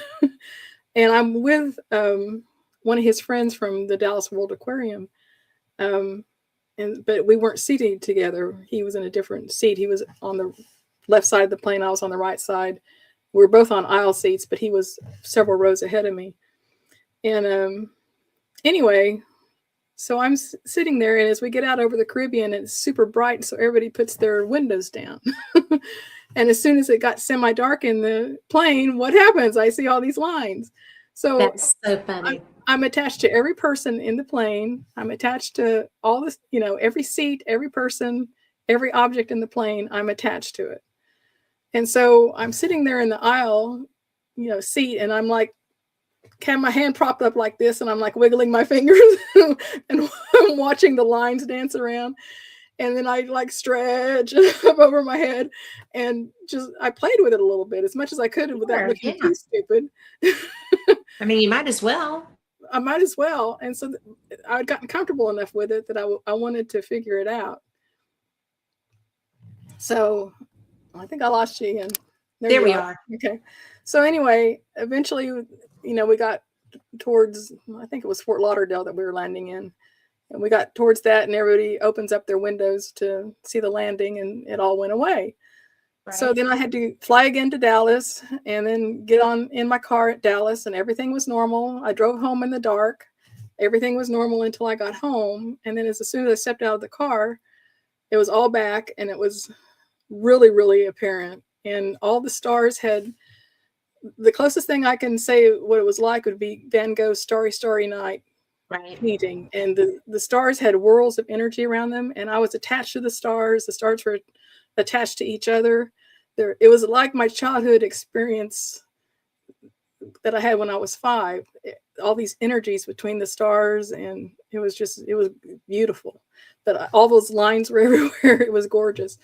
[SPEAKER 2] and I'm with one of his friends from the Dallas World Aquarium. But we weren't seated together. He was in a different seat. He was on the left side of the plane. I was on the right side. We were both on aisle seats, but he was several rows ahead of me. And anyway, so I'm sitting there, and as we get out over the Caribbean, it's super bright, so everybody puts their windows down. And as soon as it got semi-dark in the plane, what happens? I see all these lines. So
[SPEAKER 1] that's so funny.
[SPEAKER 2] I'm attached to every person in the plane. I'm attached to all this, you know, every seat, every person, every object in the plane, I'm attached to it. And so I'm sitting there in the aisle, you know, seat, and I'm like, have my hand propped up like this, and I'm like wiggling my fingers and I'm watching the lines dance around. And then I like stretch up over my head, and just I played with it a little bit as much as I could without looking too stupid.
[SPEAKER 1] I mean, you might as well.
[SPEAKER 2] I might as well. And so I'd gotten comfortable enough with it that I wanted to figure it out. So I think I lost you again.
[SPEAKER 1] There we are.
[SPEAKER 2] Okay. So anyway, eventually, you know, we got towards, I think it was Fort Lauderdale that we were landing in. And we got towards that, and everybody opens up their windows to see the landing, and it all went away. Right. So then I had to fly again to Dallas, and then get on in my car at Dallas, and everything was normal. I drove home in the dark. Everything was normal until I got home. And then as soon as I stepped out of the car, it was all back, and it was really, really apparent. And all the stars had, the closest thing I can say what it was like would be Van Gogh's Starry, Starry Night.
[SPEAKER 1] Right.
[SPEAKER 2] Painting, and the stars had whirls of energy around them, and I was attached to the stars were attached to each other. It was like my childhood experience that I had when I was 5, all these energies between the stars, and it was beautiful. But all those lines were everywhere. It was gorgeous.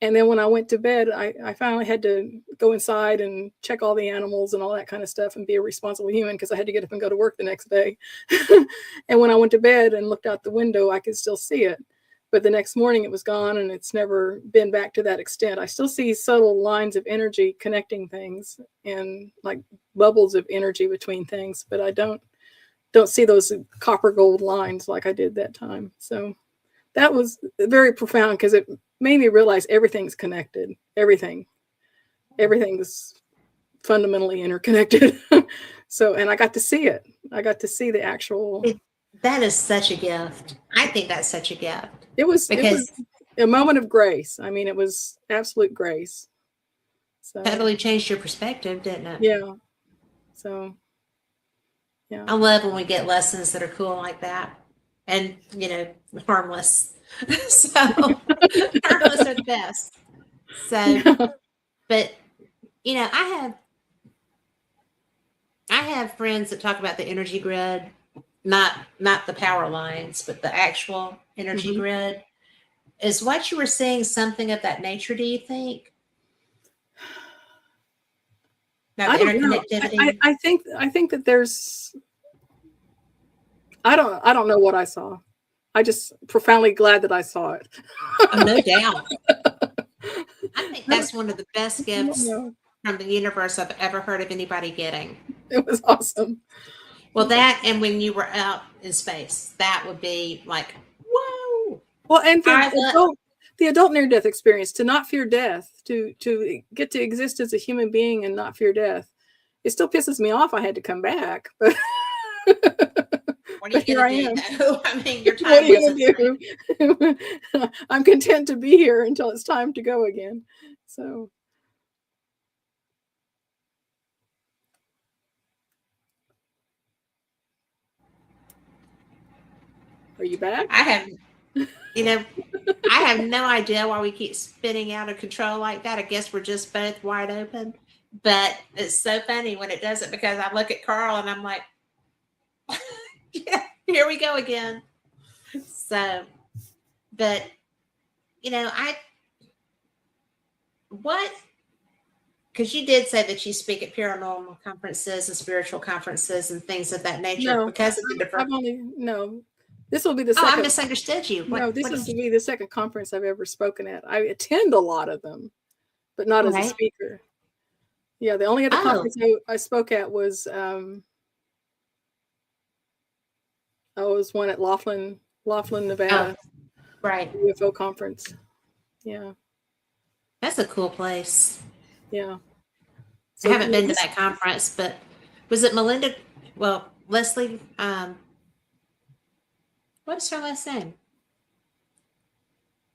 [SPEAKER 2] And then when I went to bed, I finally had to go inside and check all the animals and all that kind of stuff and be a responsible human, because I had to get up and go to work the next day. And when I went to bed and looked out the window, I could still see it. But the next morning it was gone, and it's never been back to that extent. I still see subtle lines of energy connecting things and like bubbles of energy between things, but I don't see those copper gold lines like I did that time. So that was very profound, because it made me realize everything's connected. Everything. everything's fundamentally interconnected. So, and I got to see it. I got to see the actual.
[SPEAKER 3] That is such a gift. I think that's such a gift.
[SPEAKER 2] It was
[SPEAKER 3] Because
[SPEAKER 2] a moment of grace. I mean, it was absolute grace. So
[SPEAKER 3] totally changed your perspective, didn't it?
[SPEAKER 2] yeah. So yeah.
[SPEAKER 3] I love when we get lessons that are cool like that, and harmless. So harmless are the best. So, but I have friends that talk about the energy grid, not the power lines, but the actual energy
[SPEAKER 2] Mhm.
[SPEAKER 3] grid. Is what you were seeing something of that nature, do you think? Now,
[SPEAKER 2] I
[SPEAKER 3] the
[SPEAKER 2] don't know.
[SPEAKER 3] interconnectivity.
[SPEAKER 2] I think that there's. I don't know what I saw. I just profoundly glad that I saw it.
[SPEAKER 3] Oh, no doubt. I think that's one of the best gifts
[SPEAKER 2] No,
[SPEAKER 3] from the universe I've ever heard of anybody getting.
[SPEAKER 2] it was awesome.
[SPEAKER 3] Well, that and when you were out in space, that would be like, whoa.
[SPEAKER 2] Well, and
[SPEAKER 3] I love-
[SPEAKER 2] the adult near-death experience, to not fear death, to get to exist as a human being and not fear death. It still pisses me off I had to come back, but
[SPEAKER 3] What are you
[SPEAKER 2] here I
[SPEAKER 3] going
[SPEAKER 2] am.
[SPEAKER 3] to do? I mean, your
[SPEAKER 2] What
[SPEAKER 3] time
[SPEAKER 2] are you
[SPEAKER 3] wasn't
[SPEAKER 2] gonna do? I'm content to be here until it's time to go again. So are you back?
[SPEAKER 3] I have no idea why we keep spinning out of control like that. I guess we're just both wide open. But it's so funny when it does it, because I look at Carl and I'm like, yeah, here we go again. So, but because you did say that you speak at paranormal conferences and spiritual conferences and things of that nature,
[SPEAKER 2] No,
[SPEAKER 3] because of the different.
[SPEAKER 2] no. This will be the
[SPEAKER 3] Oh, I
[SPEAKER 2] second.
[SPEAKER 3] misunderstood you.
[SPEAKER 2] No, this will be the second conference I've ever spoken at. I attend a lot of them, but not as a
[SPEAKER 3] Right.
[SPEAKER 2] speaker. Yeah, the only other
[SPEAKER 3] Oh.
[SPEAKER 2] conference I spoke at was one at Laughlin, Nevada.
[SPEAKER 3] Right.
[SPEAKER 2] UFO conference. Yeah.
[SPEAKER 3] That's a cool place.
[SPEAKER 2] Yeah.
[SPEAKER 3] I haven't been to that conference, but was it Melinda? Well, Leslie, what's her last name?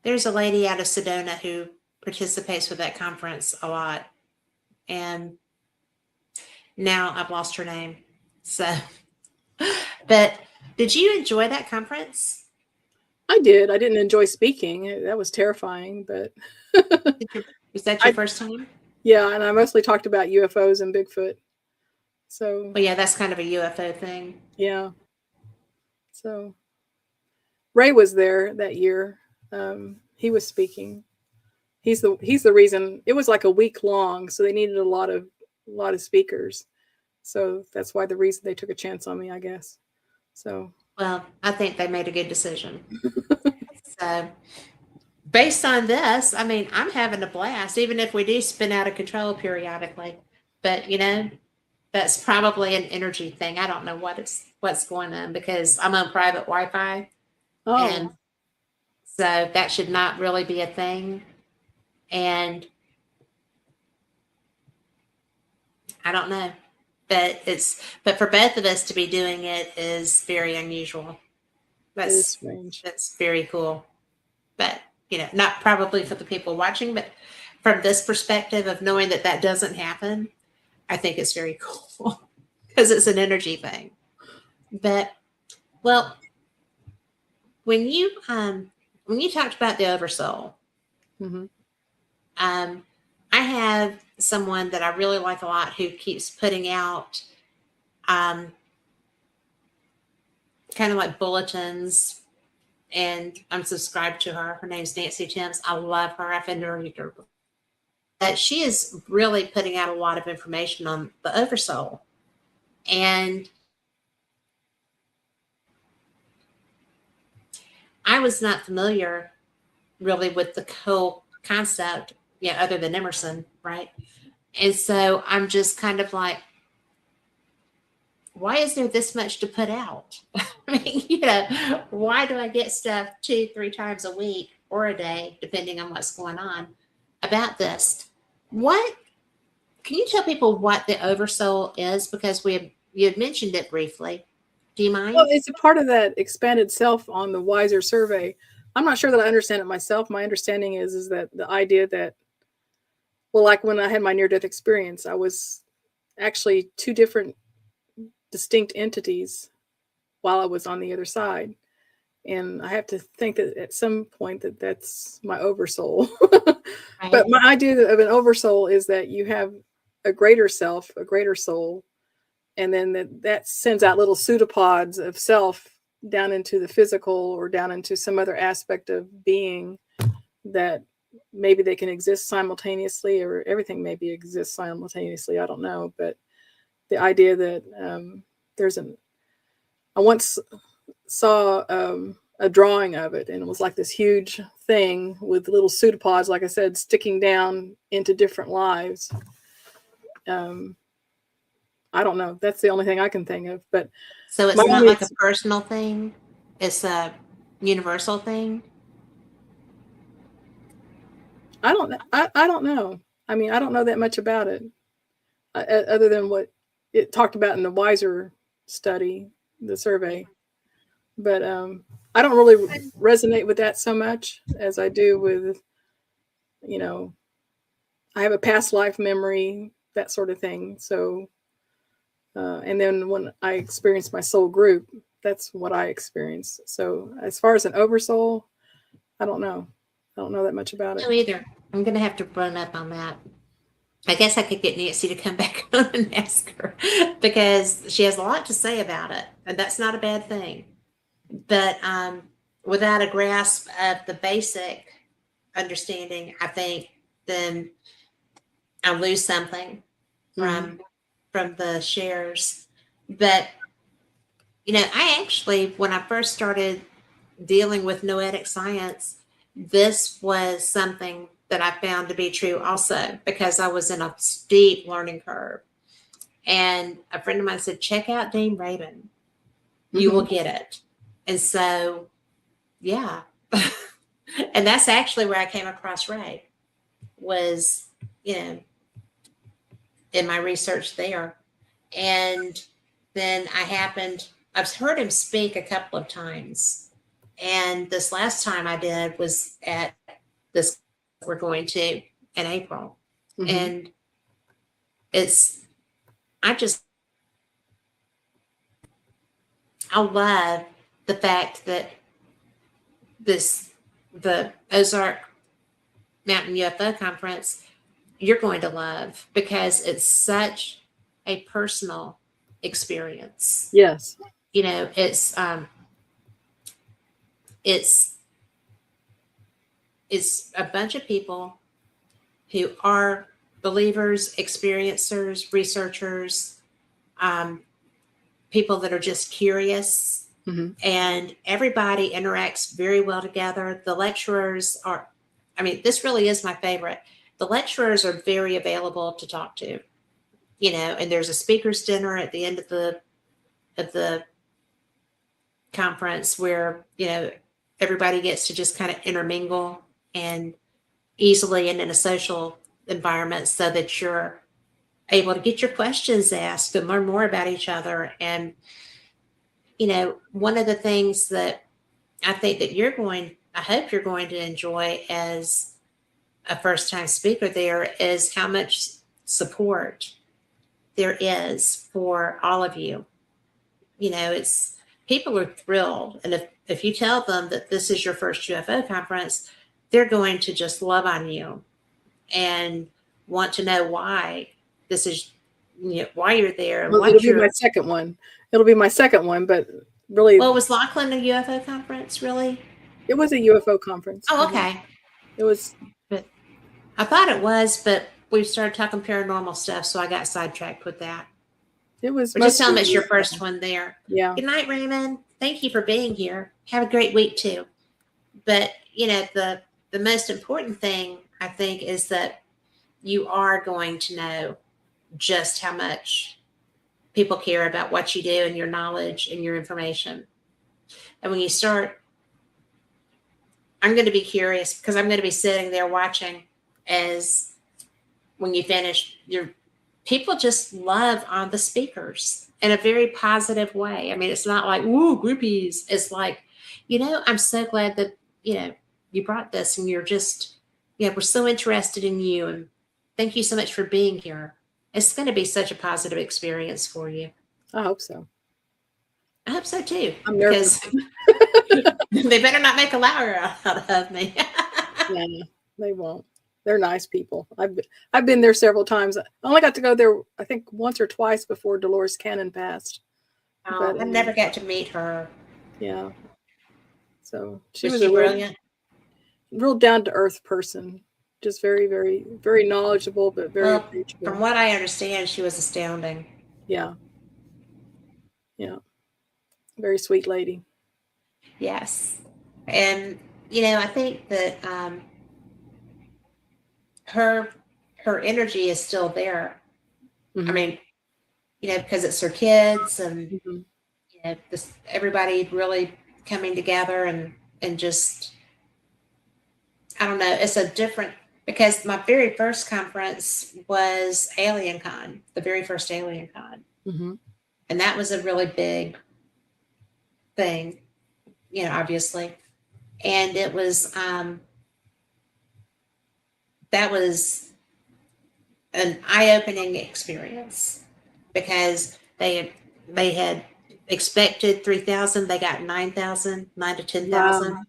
[SPEAKER 3] There's a lady out of Sedona who participates with that conference a lot. And now I've lost her name. So, but did you enjoy that conference?
[SPEAKER 2] I did. I didn't enjoy speaking. That was terrifying, but
[SPEAKER 3] Was that your first time?
[SPEAKER 2] Yeah, and I mostly talked about UFOs and Bigfoot. So
[SPEAKER 3] Well, yeah, that's kind of a UFO thing.
[SPEAKER 2] Yeah. So Ray was there that year. He was speaking. He's the reason. It was like a week long, so they needed a lot of speakers. So that's why the reason they took a chance on me, I guess. So
[SPEAKER 3] well, I think they made a good decision. So based on this, I mean, I'm having a blast, even if we do spin out of control periodically. But that's probably an energy thing. I don't know what's going on, because I'm on private Wi-Fi.
[SPEAKER 2] Oh.
[SPEAKER 3] And so that should not really be a thing. And I don't know. But for both of us to be doing it is very unusual.
[SPEAKER 2] That's strange.
[SPEAKER 3] That's very cool. But not probably for the people watching, but from this perspective of knowing that doesn't happen, I think it's very cool, because it's an energy thing. But well, when you talked about the oversoul,
[SPEAKER 2] Mm-hmm.
[SPEAKER 3] I have someone that I really like a lot who keeps putting out kind of like bulletins, and I'm subscribed to her. Her name's Nancy Timms. I love her. I've interviewed her. But she is really putting out a lot of information on the oversoul. And I was not familiar really with the whole concept, other than Emerson, right? And so I'm just kind of like, why is there this much to put out? I mean, why do I get stuff 2-3 times a week or a day, depending on what's going on about this? What can you tell people what the oversoul is? Because you had mentioned it briefly. Do you mind?
[SPEAKER 2] Well, it's a part of that expanded self on the Wiser survey. I'm not sure that I understand it myself. My understanding is that the idea that, well, like when I had my near-death experience, I was actually two different distinct entities while I was on the other side. And I have to think that at some point that's my oversoul.
[SPEAKER 3] Right.
[SPEAKER 2] But my idea of an oversoul is that you have a greater self, a greater soul, and then that sends out little pseudopods of self down into the physical or down into some other aspect of being that maybe they can exist simultaneously, or everything maybe exists simultaneously. I don't know. But the idea that I once saw a drawing of it, and it was like this huge thing with little pseudopods, like I said, sticking down into different lives. I don't know. That's the only thing I can think of. But
[SPEAKER 3] So it's not like a personal thing. It's a universal thing.
[SPEAKER 2] I don't know. I mean, I don't know that much about it, other than what it talked about in the Wiser study, the survey. But I don't really resonate with that so much as I do with, I have a past life memory, that sort of thing. So, and then when I experienced my soul group, that's what I experienced. So as far as an oversoul, I don't know. I don't know that much about it.
[SPEAKER 3] No, either. I'm going to have to run up on that. I guess I could get Nancy to come back on and ask her, because she has a lot to say about it, and that's not a bad thing. But without a grasp of the basic understanding, I think then I'll lose something from the shares. But I actually, when I first started dealing with noetic science, this was something that I found to be true also, because I was in a steep learning curve. And a friend of mine said, check out Dame Raven. You will get it. And so, yeah. And that's actually where I came across Ray, was, in my research there. And then I've heard him speak a couple of times. And this last time I did was at this we're going to in April. And I love the fact that the Ozark Mountain UFO Conference, you're going to love, because it's such a personal experience.
[SPEAKER 2] Yes.
[SPEAKER 3] It's a bunch of people who are believers, experiencers, researchers, people that are just curious, and everybody interacts very well together. The lecturers this really is my favorite. The lecturers are very available to talk to, and there's a speaker's dinner at the end of the conference where, everybody gets to just kind of intermingle and easily and in a social environment, so that you're able to get your questions asked and learn more about each other. And, one of the things that I think that I hope you're going to enjoy as a first-time speaker there is how much support there is for all of you. People are thrilled. And if you tell them that this is your first UFO conference, they're going to just love on you and want to know why this is, why you're there. And
[SPEAKER 2] Well, it'll be my second one. It'll be my second one, but really.
[SPEAKER 3] Well, was Lachlan a UFO conference, really?
[SPEAKER 2] It was a UFO conference.
[SPEAKER 3] Oh, okay.
[SPEAKER 2] It was.
[SPEAKER 3] But I thought it was, but we started talking paranormal stuff, so I got sidetracked with that.
[SPEAKER 2] It was.
[SPEAKER 3] Just tell them it's your first one there.
[SPEAKER 2] Yeah.
[SPEAKER 3] Good night, Raymond. Thank you for being here. Have a great week too. But the most important thing, I think, is that you are going to know just how much people care about what you do and your knowledge and your information. And when you start, I'm going to be curious, because I'm going to be sitting there watching as when you finish your people just love on the speakers in a very positive way. I mean, it's not like, woo, groupies. It's like, I'm so glad that, you brought this, and you're just, we're so interested in you, and thank you so much for being here. It's going to be such a positive experience for you.
[SPEAKER 2] I hope so.
[SPEAKER 3] I hope so too.
[SPEAKER 2] I'm nervous.
[SPEAKER 3] They better not make a liar out of me.
[SPEAKER 2] Yeah, they won't. They're nice people. I've been there several times. I only got to go there, I think, once or twice before Dolores Cannon passed.
[SPEAKER 3] Oh, I never got to meet her.
[SPEAKER 2] Yeah. So she was
[SPEAKER 3] a brilliant,
[SPEAKER 2] real down to earth person. Just very, very, very knowledgeable, but very approachable.
[SPEAKER 3] From what I understand, she was astounding.
[SPEAKER 2] Yeah. Yeah. Very sweet lady.
[SPEAKER 3] Yes. And, I think that her energy is still there.
[SPEAKER 2] Mm-hmm.
[SPEAKER 3] I mean, because it's her kids and, everybody really coming together and just, I don't know, it's a different, because my very first conference was AlienCon, the very first AlienCon.
[SPEAKER 2] Mm-hmm.
[SPEAKER 3] And that was a really big thing, obviously. And it was, that was an eye-opening experience, because they had expected 3,000, they got 9,000, 9 to 10,000. Wow.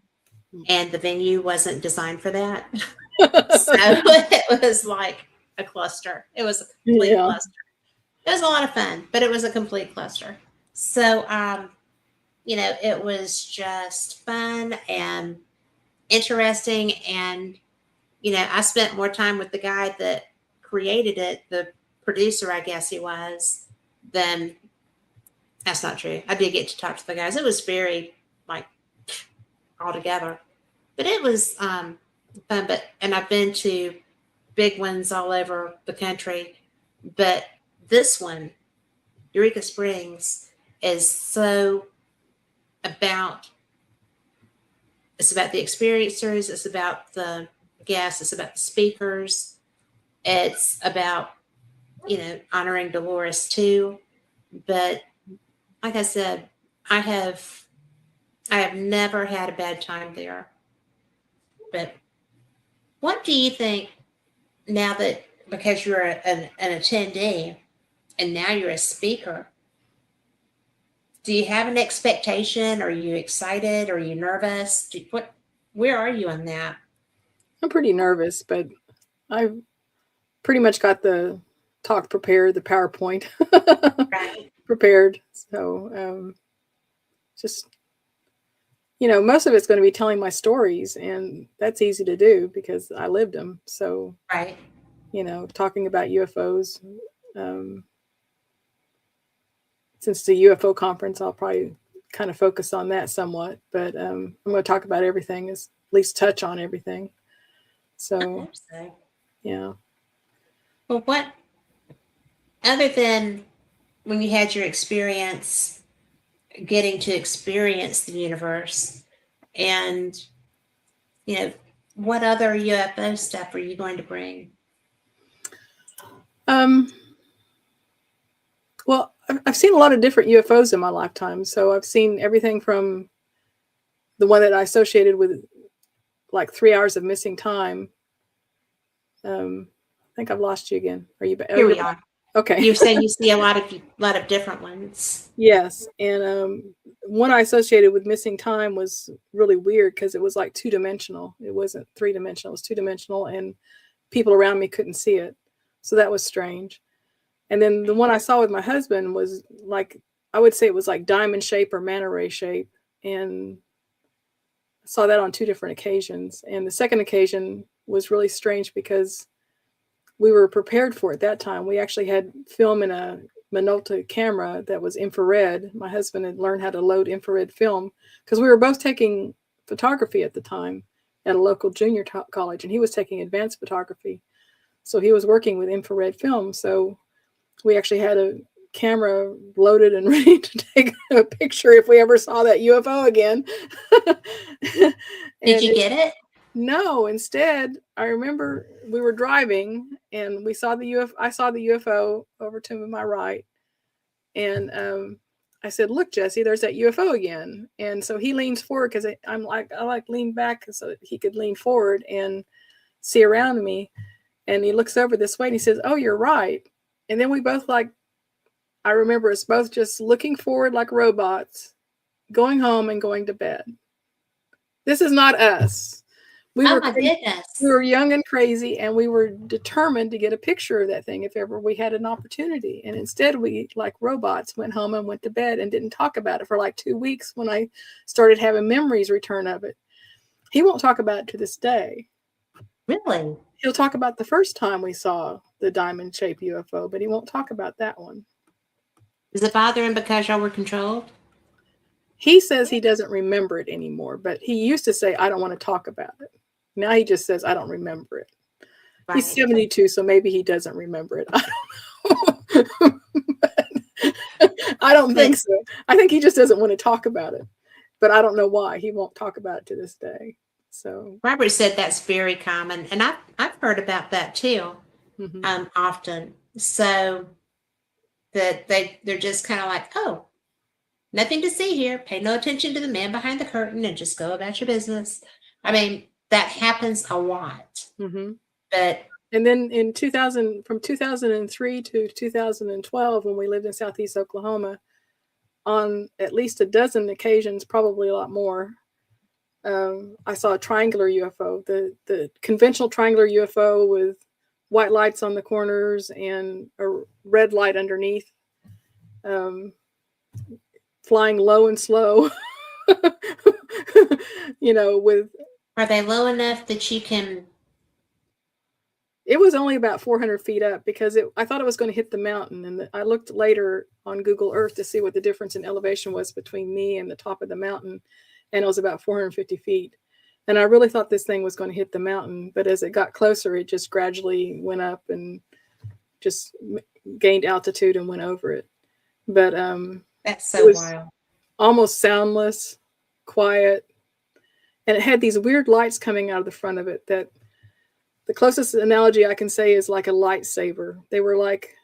[SPEAKER 3] And the venue wasn't designed for that. So it was like a cluster. It was a complete cluster. It was a lot of fun, but it was a complete cluster. So, it was just fun and interesting. And, I spent more time with the guy that created it, the producer, I guess he was, than, that's not true. I did get to talk to the guys. It was very, all together. But it was fun. And I've been to big ones all over the country. But this one, Eureka Springs, is so it's about the experiencers, it's about the guests, it's about the speakers, it's about, honoring Dolores too. But like I said, I have never had a bad time there. But what do you think now that, because you're an attendee and now you're a speaker, do you have an expectation? Are you excited? Are you nervous? Where are you on that?
[SPEAKER 2] I'm pretty nervous, but I've pretty much got the talk prepared, the PowerPoint
[SPEAKER 3] Right.
[SPEAKER 2] prepared. So just, most of it's going to be telling my stories, and that's easy to do because I lived them. So,
[SPEAKER 3] right.
[SPEAKER 2] Talking about UFOs, since it's a UFO conference, I'll probably kind of focus on that somewhat, but I'm going to talk about everything, at least touch on everything. So, yeah.
[SPEAKER 3] Well, what, other than when you had your experience getting to experience the universe, and, what other UFO stuff are you going to bring?
[SPEAKER 2] Well, I've seen a lot of different UFOs in my lifetime. So I've seen everything from the one that I associated with 3 hours of missing time. I think I've lost you again. Are you back?
[SPEAKER 3] Here we are.
[SPEAKER 2] Okay.
[SPEAKER 3] You're saying you see a lot of different ones.
[SPEAKER 2] Yes. And one I associated with missing time was really weird because it was 2-dimensional. It wasn't 3-dimensional. It was 2-dimensional, and people around me couldn't see it. So that was strange. And then the one I saw with my husband was I would say it was diamond shape or manta ray shape. And I saw that on 2 different occasions. And the second occasion was really strange because we were prepared for it that time. We actually had film in a Minolta camera that was infrared. My husband had learned how to load infrared film because we were both taking photography at the time at a local junior college, and he was taking advanced photography. So he was working with infrared film. So we actually had a camera loaded and ready to take a picture if we ever saw that UFO again.
[SPEAKER 3] Did you get it?
[SPEAKER 2] No, instead, I remember we were driving and we saw the UFO. I saw the UFO over to my right. And I said, "Look, Jesse, there's that UFO again." And so he leans forward because I lean back so he could lean forward and see around me. And he looks over this way and he says, "Oh, you're right." And then we both I remember us both just looking forward like robots, going home and going to bed. This is not us. We
[SPEAKER 1] Oh
[SPEAKER 2] were
[SPEAKER 1] my
[SPEAKER 2] crazy.
[SPEAKER 1] goodness.
[SPEAKER 2] We were young and crazy, and we were determined to get a picture of that thing if ever we had an opportunity. And instead, we, like robots, went home and went to bed and didn't talk about it for like 2 weeks when I started having memories return of it. He won't talk about it to this day.
[SPEAKER 1] Really?
[SPEAKER 2] He'll talk about the first time we saw the diamond-shaped UFO, but he won't talk about that one.
[SPEAKER 3] Does it bother him because y'all were controlled?
[SPEAKER 2] He says he doesn't remember it anymore, but he used to say, "I don't want to talk about it." Now he just says, "I don't remember it."
[SPEAKER 3] Right.
[SPEAKER 2] He's 72, so maybe he doesn't remember it. I don't know. I don't think so. I think he just doesn't want to talk about it. But I don't know why. He won't talk about it to this day. So
[SPEAKER 3] Robert said that's very common, and I've heard about that too, often. So that they're just kind of like, "Oh, nothing to see here. Pay no attention to the man behind the curtain and just go about your business." I mean, that happens a lot. But
[SPEAKER 2] and then in 2000, from 2003 to 2012, when we lived in Southeast Oklahoma, on at least a dozen occasions, probably a lot more, I saw a triangular UFO, the conventional triangular UFO with white lights on the corners and a red light underneath, flying low and slow. With,
[SPEAKER 3] are they low enough that you can?
[SPEAKER 2] it was only about 400 feet up because I thought it was going to hit the mountain. And I looked later on Google Earth to see what the difference in elevation was between me and the top of the mountain. And it was about 450 feet. And I really thought this thing was going to hit the mountain. But as it got closer, it just gradually went up and just gained altitude and went over it. But
[SPEAKER 3] That's so wild.
[SPEAKER 2] Almost soundless, quiet. And it had these weird lights coming out of the front of it that the closest analogy I can say is like a lightsaber. They were like,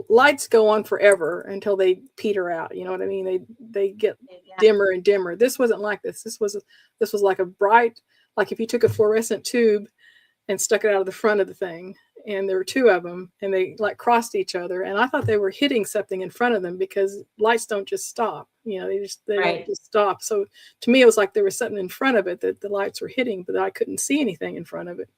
[SPEAKER 2] lights go on forever until they peter out. You know what I mean? They get dimmer and dimmer. This wasn't like this. This was like a bright, like if you took a fluorescent tube and stuck it out of the front of the thing, and there were two of them, and they like crossed each other. And I thought they were hitting something in front of them because lights don't just stop. They don't just stop. So to me, it was like there was something in front of it that the lights were hitting, but I couldn't see anything in front of it.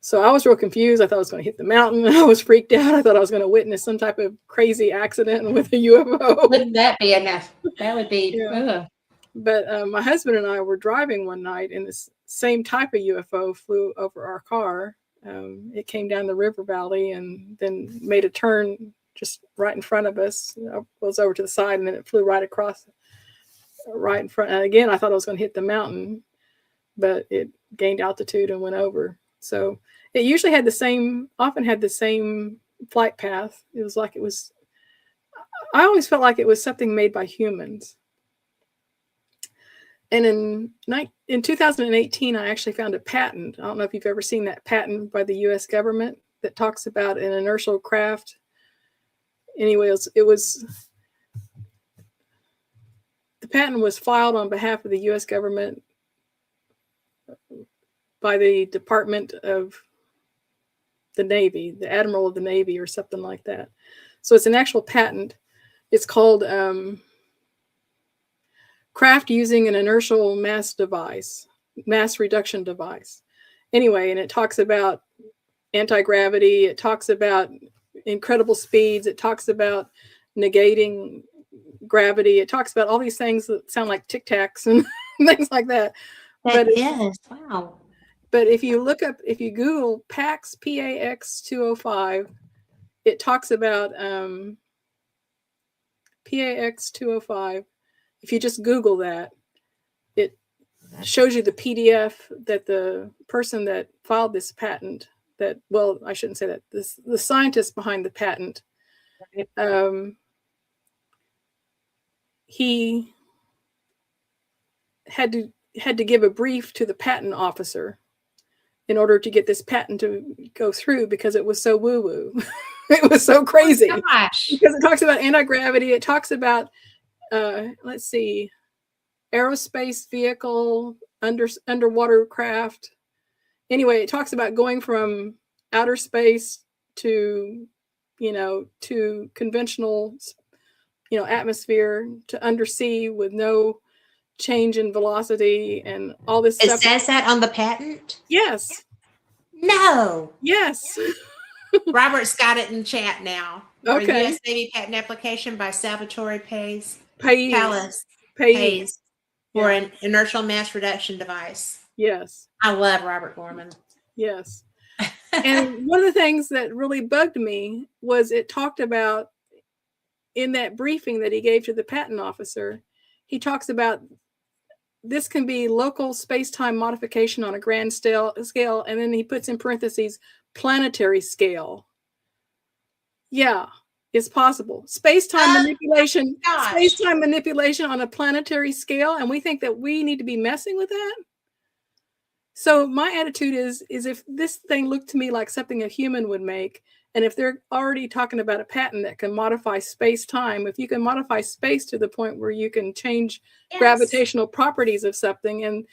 [SPEAKER 2] So I was real confused. I thought I was going to hit the mountain. I was freaked out. I thought I was going to witness some type of crazy accident with a UFO.
[SPEAKER 3] Wouldn't that be enough? That would be.
[SPEAKER 2] Yeah. But my husband and I were driving one night, and this same type of UFO flew over our car. It came down the river valley and then made a turn just right in front of us. It was over to the side, and then it flew right across, right in front. And again, I thought I was going to hit the mountain, but it gained altitude and went over. So it usually often had the same flight path. It was like I always felt like it was something made by humans. And in 2018, I actually found a patent. I don't know if you've ever seen that patent by the U.S. government that talks about an inertial craft. Anyway, the patent was filed on behalf of the U.S. government by the Department of the Navy, the Admiral of the Navy or something like that. So it's an actual patent. It's called craft using an inertial mass reduction device. Anyway, and it talks about anti-gravity. It talks about incredible speeds. It talks about negating gravity. It talks about all these things that sound like Tic Tacs and things like that.
[SPEAKER 3] Wow.
[SPEAKER 2] But if you Google PAX, PAX 205, it talks about PAX 205. If you just Google that, it shows you the PDF that the person that filed this patent, I shouldn't say that, the scientist behind the patent, he had to give a brief to the patent officer in order to get this patent to go through because it was so woo-woo. It was so crazy.
[SPEAKER 3] Oh, gosh.
[SPEAKER 2] Because it talks about anti-gravity. It talks about, let's see, aerospace vehicle, underwater craft. Anyway, it talks about going from outer space to, to conventional, atmosphere, to undersea with no change in velocity and all this stuff.
[SPEAKER 3] It says that on the patent?
[SPEAKER 2] Yes.
[SPEAKER 3] No.
[SPEAKER 2] Yes.
[SPEAKER 3] Robert's got it in chat now.
[SPEAKER 2] Okay.
[SPEAKER 3] U.S. Navy patent application by Salvatore Pays
[SPEAKER 2] Pays
[SPEAKER 3] for an inertial mass reduction device.
[SPEAKER 2] Yes.
[SPEAKER 3] I love Robert Gorman.
[SPEAKER 2] Yes. And one of the things that really bugged me was it talked about in that briefing that he gave to the patent officer, he talks about this can be local space-time modification on a grand scale, and then he puts in parentheses, planetary scale. Yeah, it's possible. Space-time manipulation on a planetary scale, and we think that we need to be messing with that? So my attitude is if this thing looked to me like something a human would make, and if they're already talking about a patent that can modify space-time, if you can modify space to the point where you can change gravitational properties of something and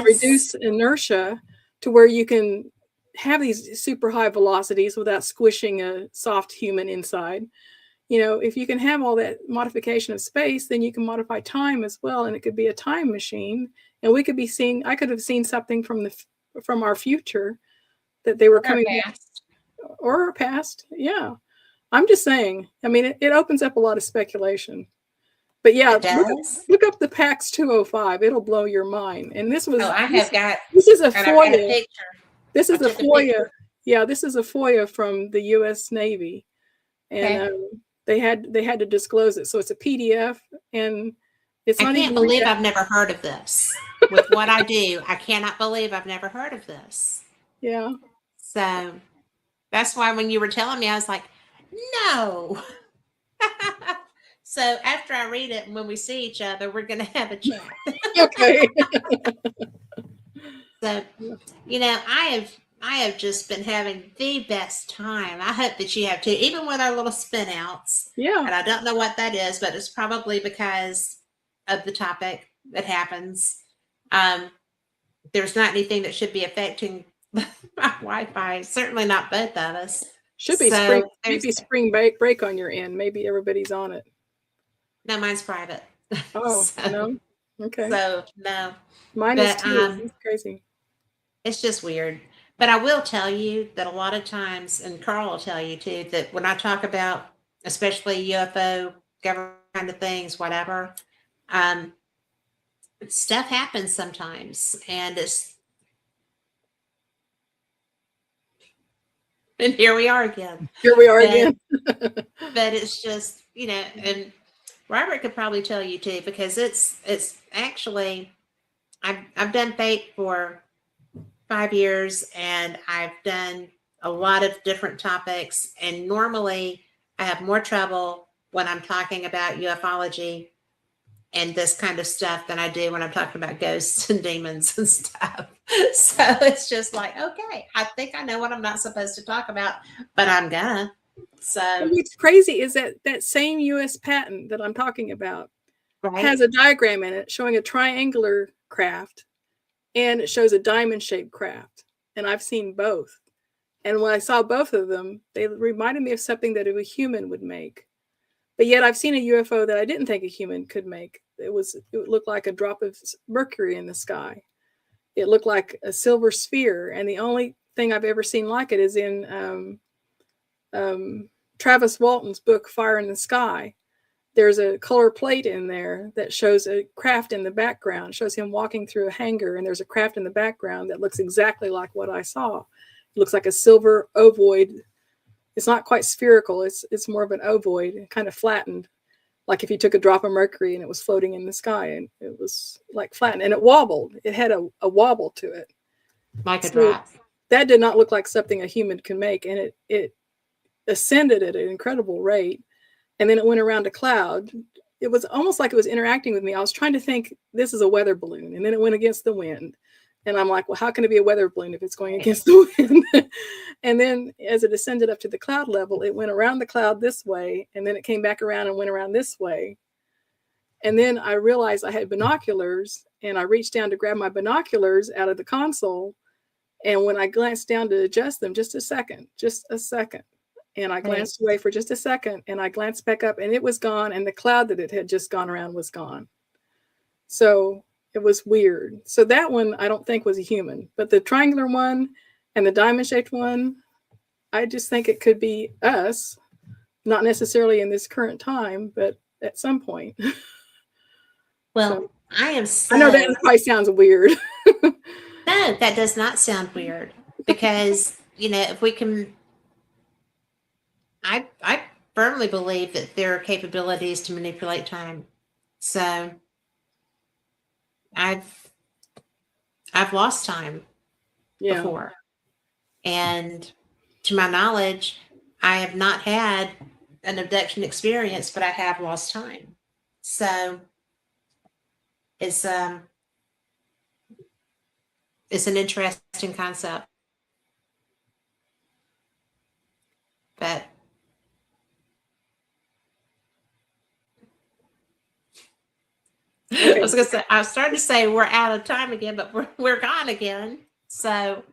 [SPEAKER 2] reduce inertia to where you can have these super high velocities without squishing a soft human inside. If you can have all that modification of space, then you can modify time as well. And it could be a time machine. And we could be seeing, I could have seen something from our future that they were coming back. Or our past. Yeah. I'm just saying, I mean, it opens up a lot of speculation. But yeah, look up the PAX 205. It'll blow your mind. And this was, this is a FOIA. This is a FOIA. Yeah, this is a FOIA from the U.S. Navy. And they had to disclose it. So it's a PDF, and it's not even. I can't
[SPEAKER 3] believe I've never heard of this. With what I do, I cannot believe I've never heard of this.
[SPEAKER 2] Yeah.
[SPEAKER 3] So that's why when you were telling me, I was like, no. So after I read it, and when we see each other, we're going to have a chat.
[SPEAKER 2] Okay.
[SPEAKER 3] So, I have just been having the best time. I hope that you have too, even with our little spin outs.
[SPEAKER 2] Yeah.
[SPEAKER 3] And I don't know what that is, but it's probably because of the topic that happens. There's not anything that should be affecting my Wi-Fi. Certainly not both of us.
[SPEAKER 2] Should be spring break on your end. Maybe everybody's on it.
[SPEAKER 3] No, mine's private.
[SPEAKER 2] Oh, no? Okay.
[SPEAKER 3] So, no.
[SPEAKER 2] Mine is too. It's crazy.
[SPEAKER 3] It's just weird. But I will tell you that a lot of times, and Carl will tell you too, that when I talk about, especially UFO, government kind of things, whatever, stuff happens sometimes. And here we are again.
[SPEAKER 2] But
[SPEAKER 3] it's just, and Robert could probably tell you too, because it's actually, I've done fate for 5 years, and I've done a lot of different topics. And normally I have more trouble when I'm talking about ufology and this kind of stuff than I do when I'm talking about ghosts and demons and stuff. So it's just like, okay, I think I know what I'm not supposed to talk about, but I'm gonna. So
[SPEAKER 2] what's crazy is that same U.S. patent that I'm talking about has a diagram in it showing a triangular craft, and it shows a diamond-shaped craft. And I've seen both. And when I saw both of them, they reminded me of something that a human would make. But yet I've seen a UFO that I didn't think a human could make. It looked like a drop of mercury in the sky. It looked like a silver sphere. And the only thing I've ever seen like it is in Travis Walton's book, Fire in the Sky. There's a color plate in there that shows a craft in the background. It shows him walking through a hangar, and there's a craft in the background that looks exactly like what I saw. It looks like a silver ovoid. It's not quite spherical. It's more of an ovoid, kind of flattened, like if you took a drop of mercury and it was floating in the sky, and it was like flattened, and it wobbled. It had a wobble to it.
[SPEAKER 3] Like a drop.
[SPEAKER 2] That did not look like something a human can make, and it ascended at an incredible rate. And then it went around a cloud it was almost like it was interacting with me. I was trying to think, this is a weather balloon, and then it went against the wind. And I'm like, well, how can it be a weather balloon if it's going against the wind? And then as it ascended up to the cloud level, it went around the cloud this way, and then it came back around and went around this way. And then I realized I had binoculars, and I reached down to grab my binoculars out of the console. And when I glanced down to adjust them, just a second, and I glanced away for just a second, and I glanced back up, and it was gone, and the cloud that it had just gone around was gone. So it was weird. So that one I don't think was a human, but the triangular one and the diamond-shaped one, I just think it could be us, not necessarily in this current time, but at some point.
[SPEAKER 3] Well,
[SPEAKER 2] So,
[SPEAKER 3] I am so...
[SPEAKER 2] I know that probably sounds weird.
[SPEAKER 3] No, that does not sound weird, because, if we can, I firmly believe that there are capabilities to manipulate time. So I've lost time before. And to my knowledge, I have not had an abduction experience, but I have lost time. So it's an interesting concept. But I was starting to say we're out of time again, but we're gone again. So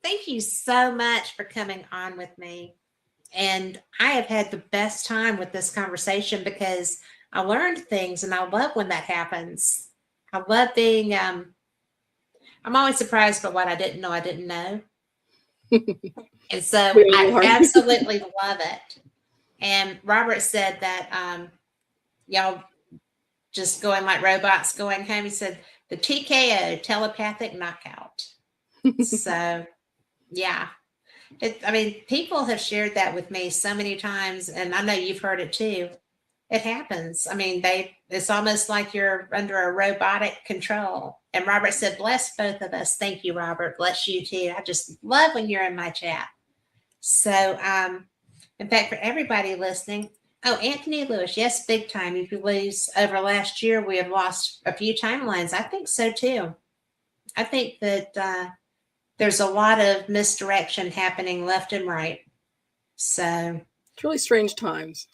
[SPEAKER 3] thank you so much for coming on with me. And I have had the best time with this conversation, because I learned things, and I love when that happens. I love being, I'm always surprised by what I didn't know. And so I absolutely love it. And Robert said that y'all just going like robots going home. He said the TKO, telepathic knockout. So yeah, people have shared that with me so many times, and I know you've heard it too. It happens. It's almost like you're under a robotic control. And Robert said, bless both of us. Thank you, Robert. Bless you too. I just love when you're in my chat. So, in fact, for everybody listening, Anthony Lewis, yes, big time. If you lose over last year, we have lost a few timelines. I think so too. I think that there's a lot of misdirection happening left and right. So
[SPEAKER 2] it's really strange times.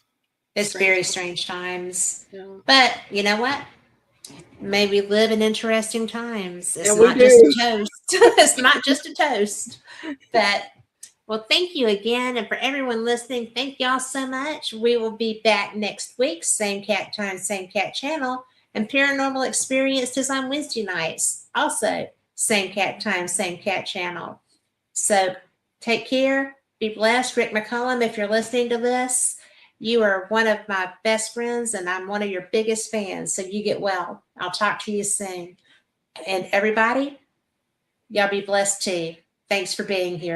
[SPEAKER 3] It's very strange times.
[SPEAKER 2] Yeah.
[SPEAKER 3] But you know what? May we live in interesting times. It's
[SPEAKER 2] not
[SPEAKER 3] just a toast. It's not just a toast. But well, thank you again. And for everyone listening, thank y'all so much. We will be back next week. Same cat time, same cat channel. And Paranormal Experiences on Wednesday nights. Also, same cat time, same cat channel. So take care. Be blessed. Rick McCollum, if you're listening to this, you are one of my best friends, and I'm one of your biggest fans. So you get well. I'll talk to you soon. And everybody, y'all be blessed too. Thanks for being here.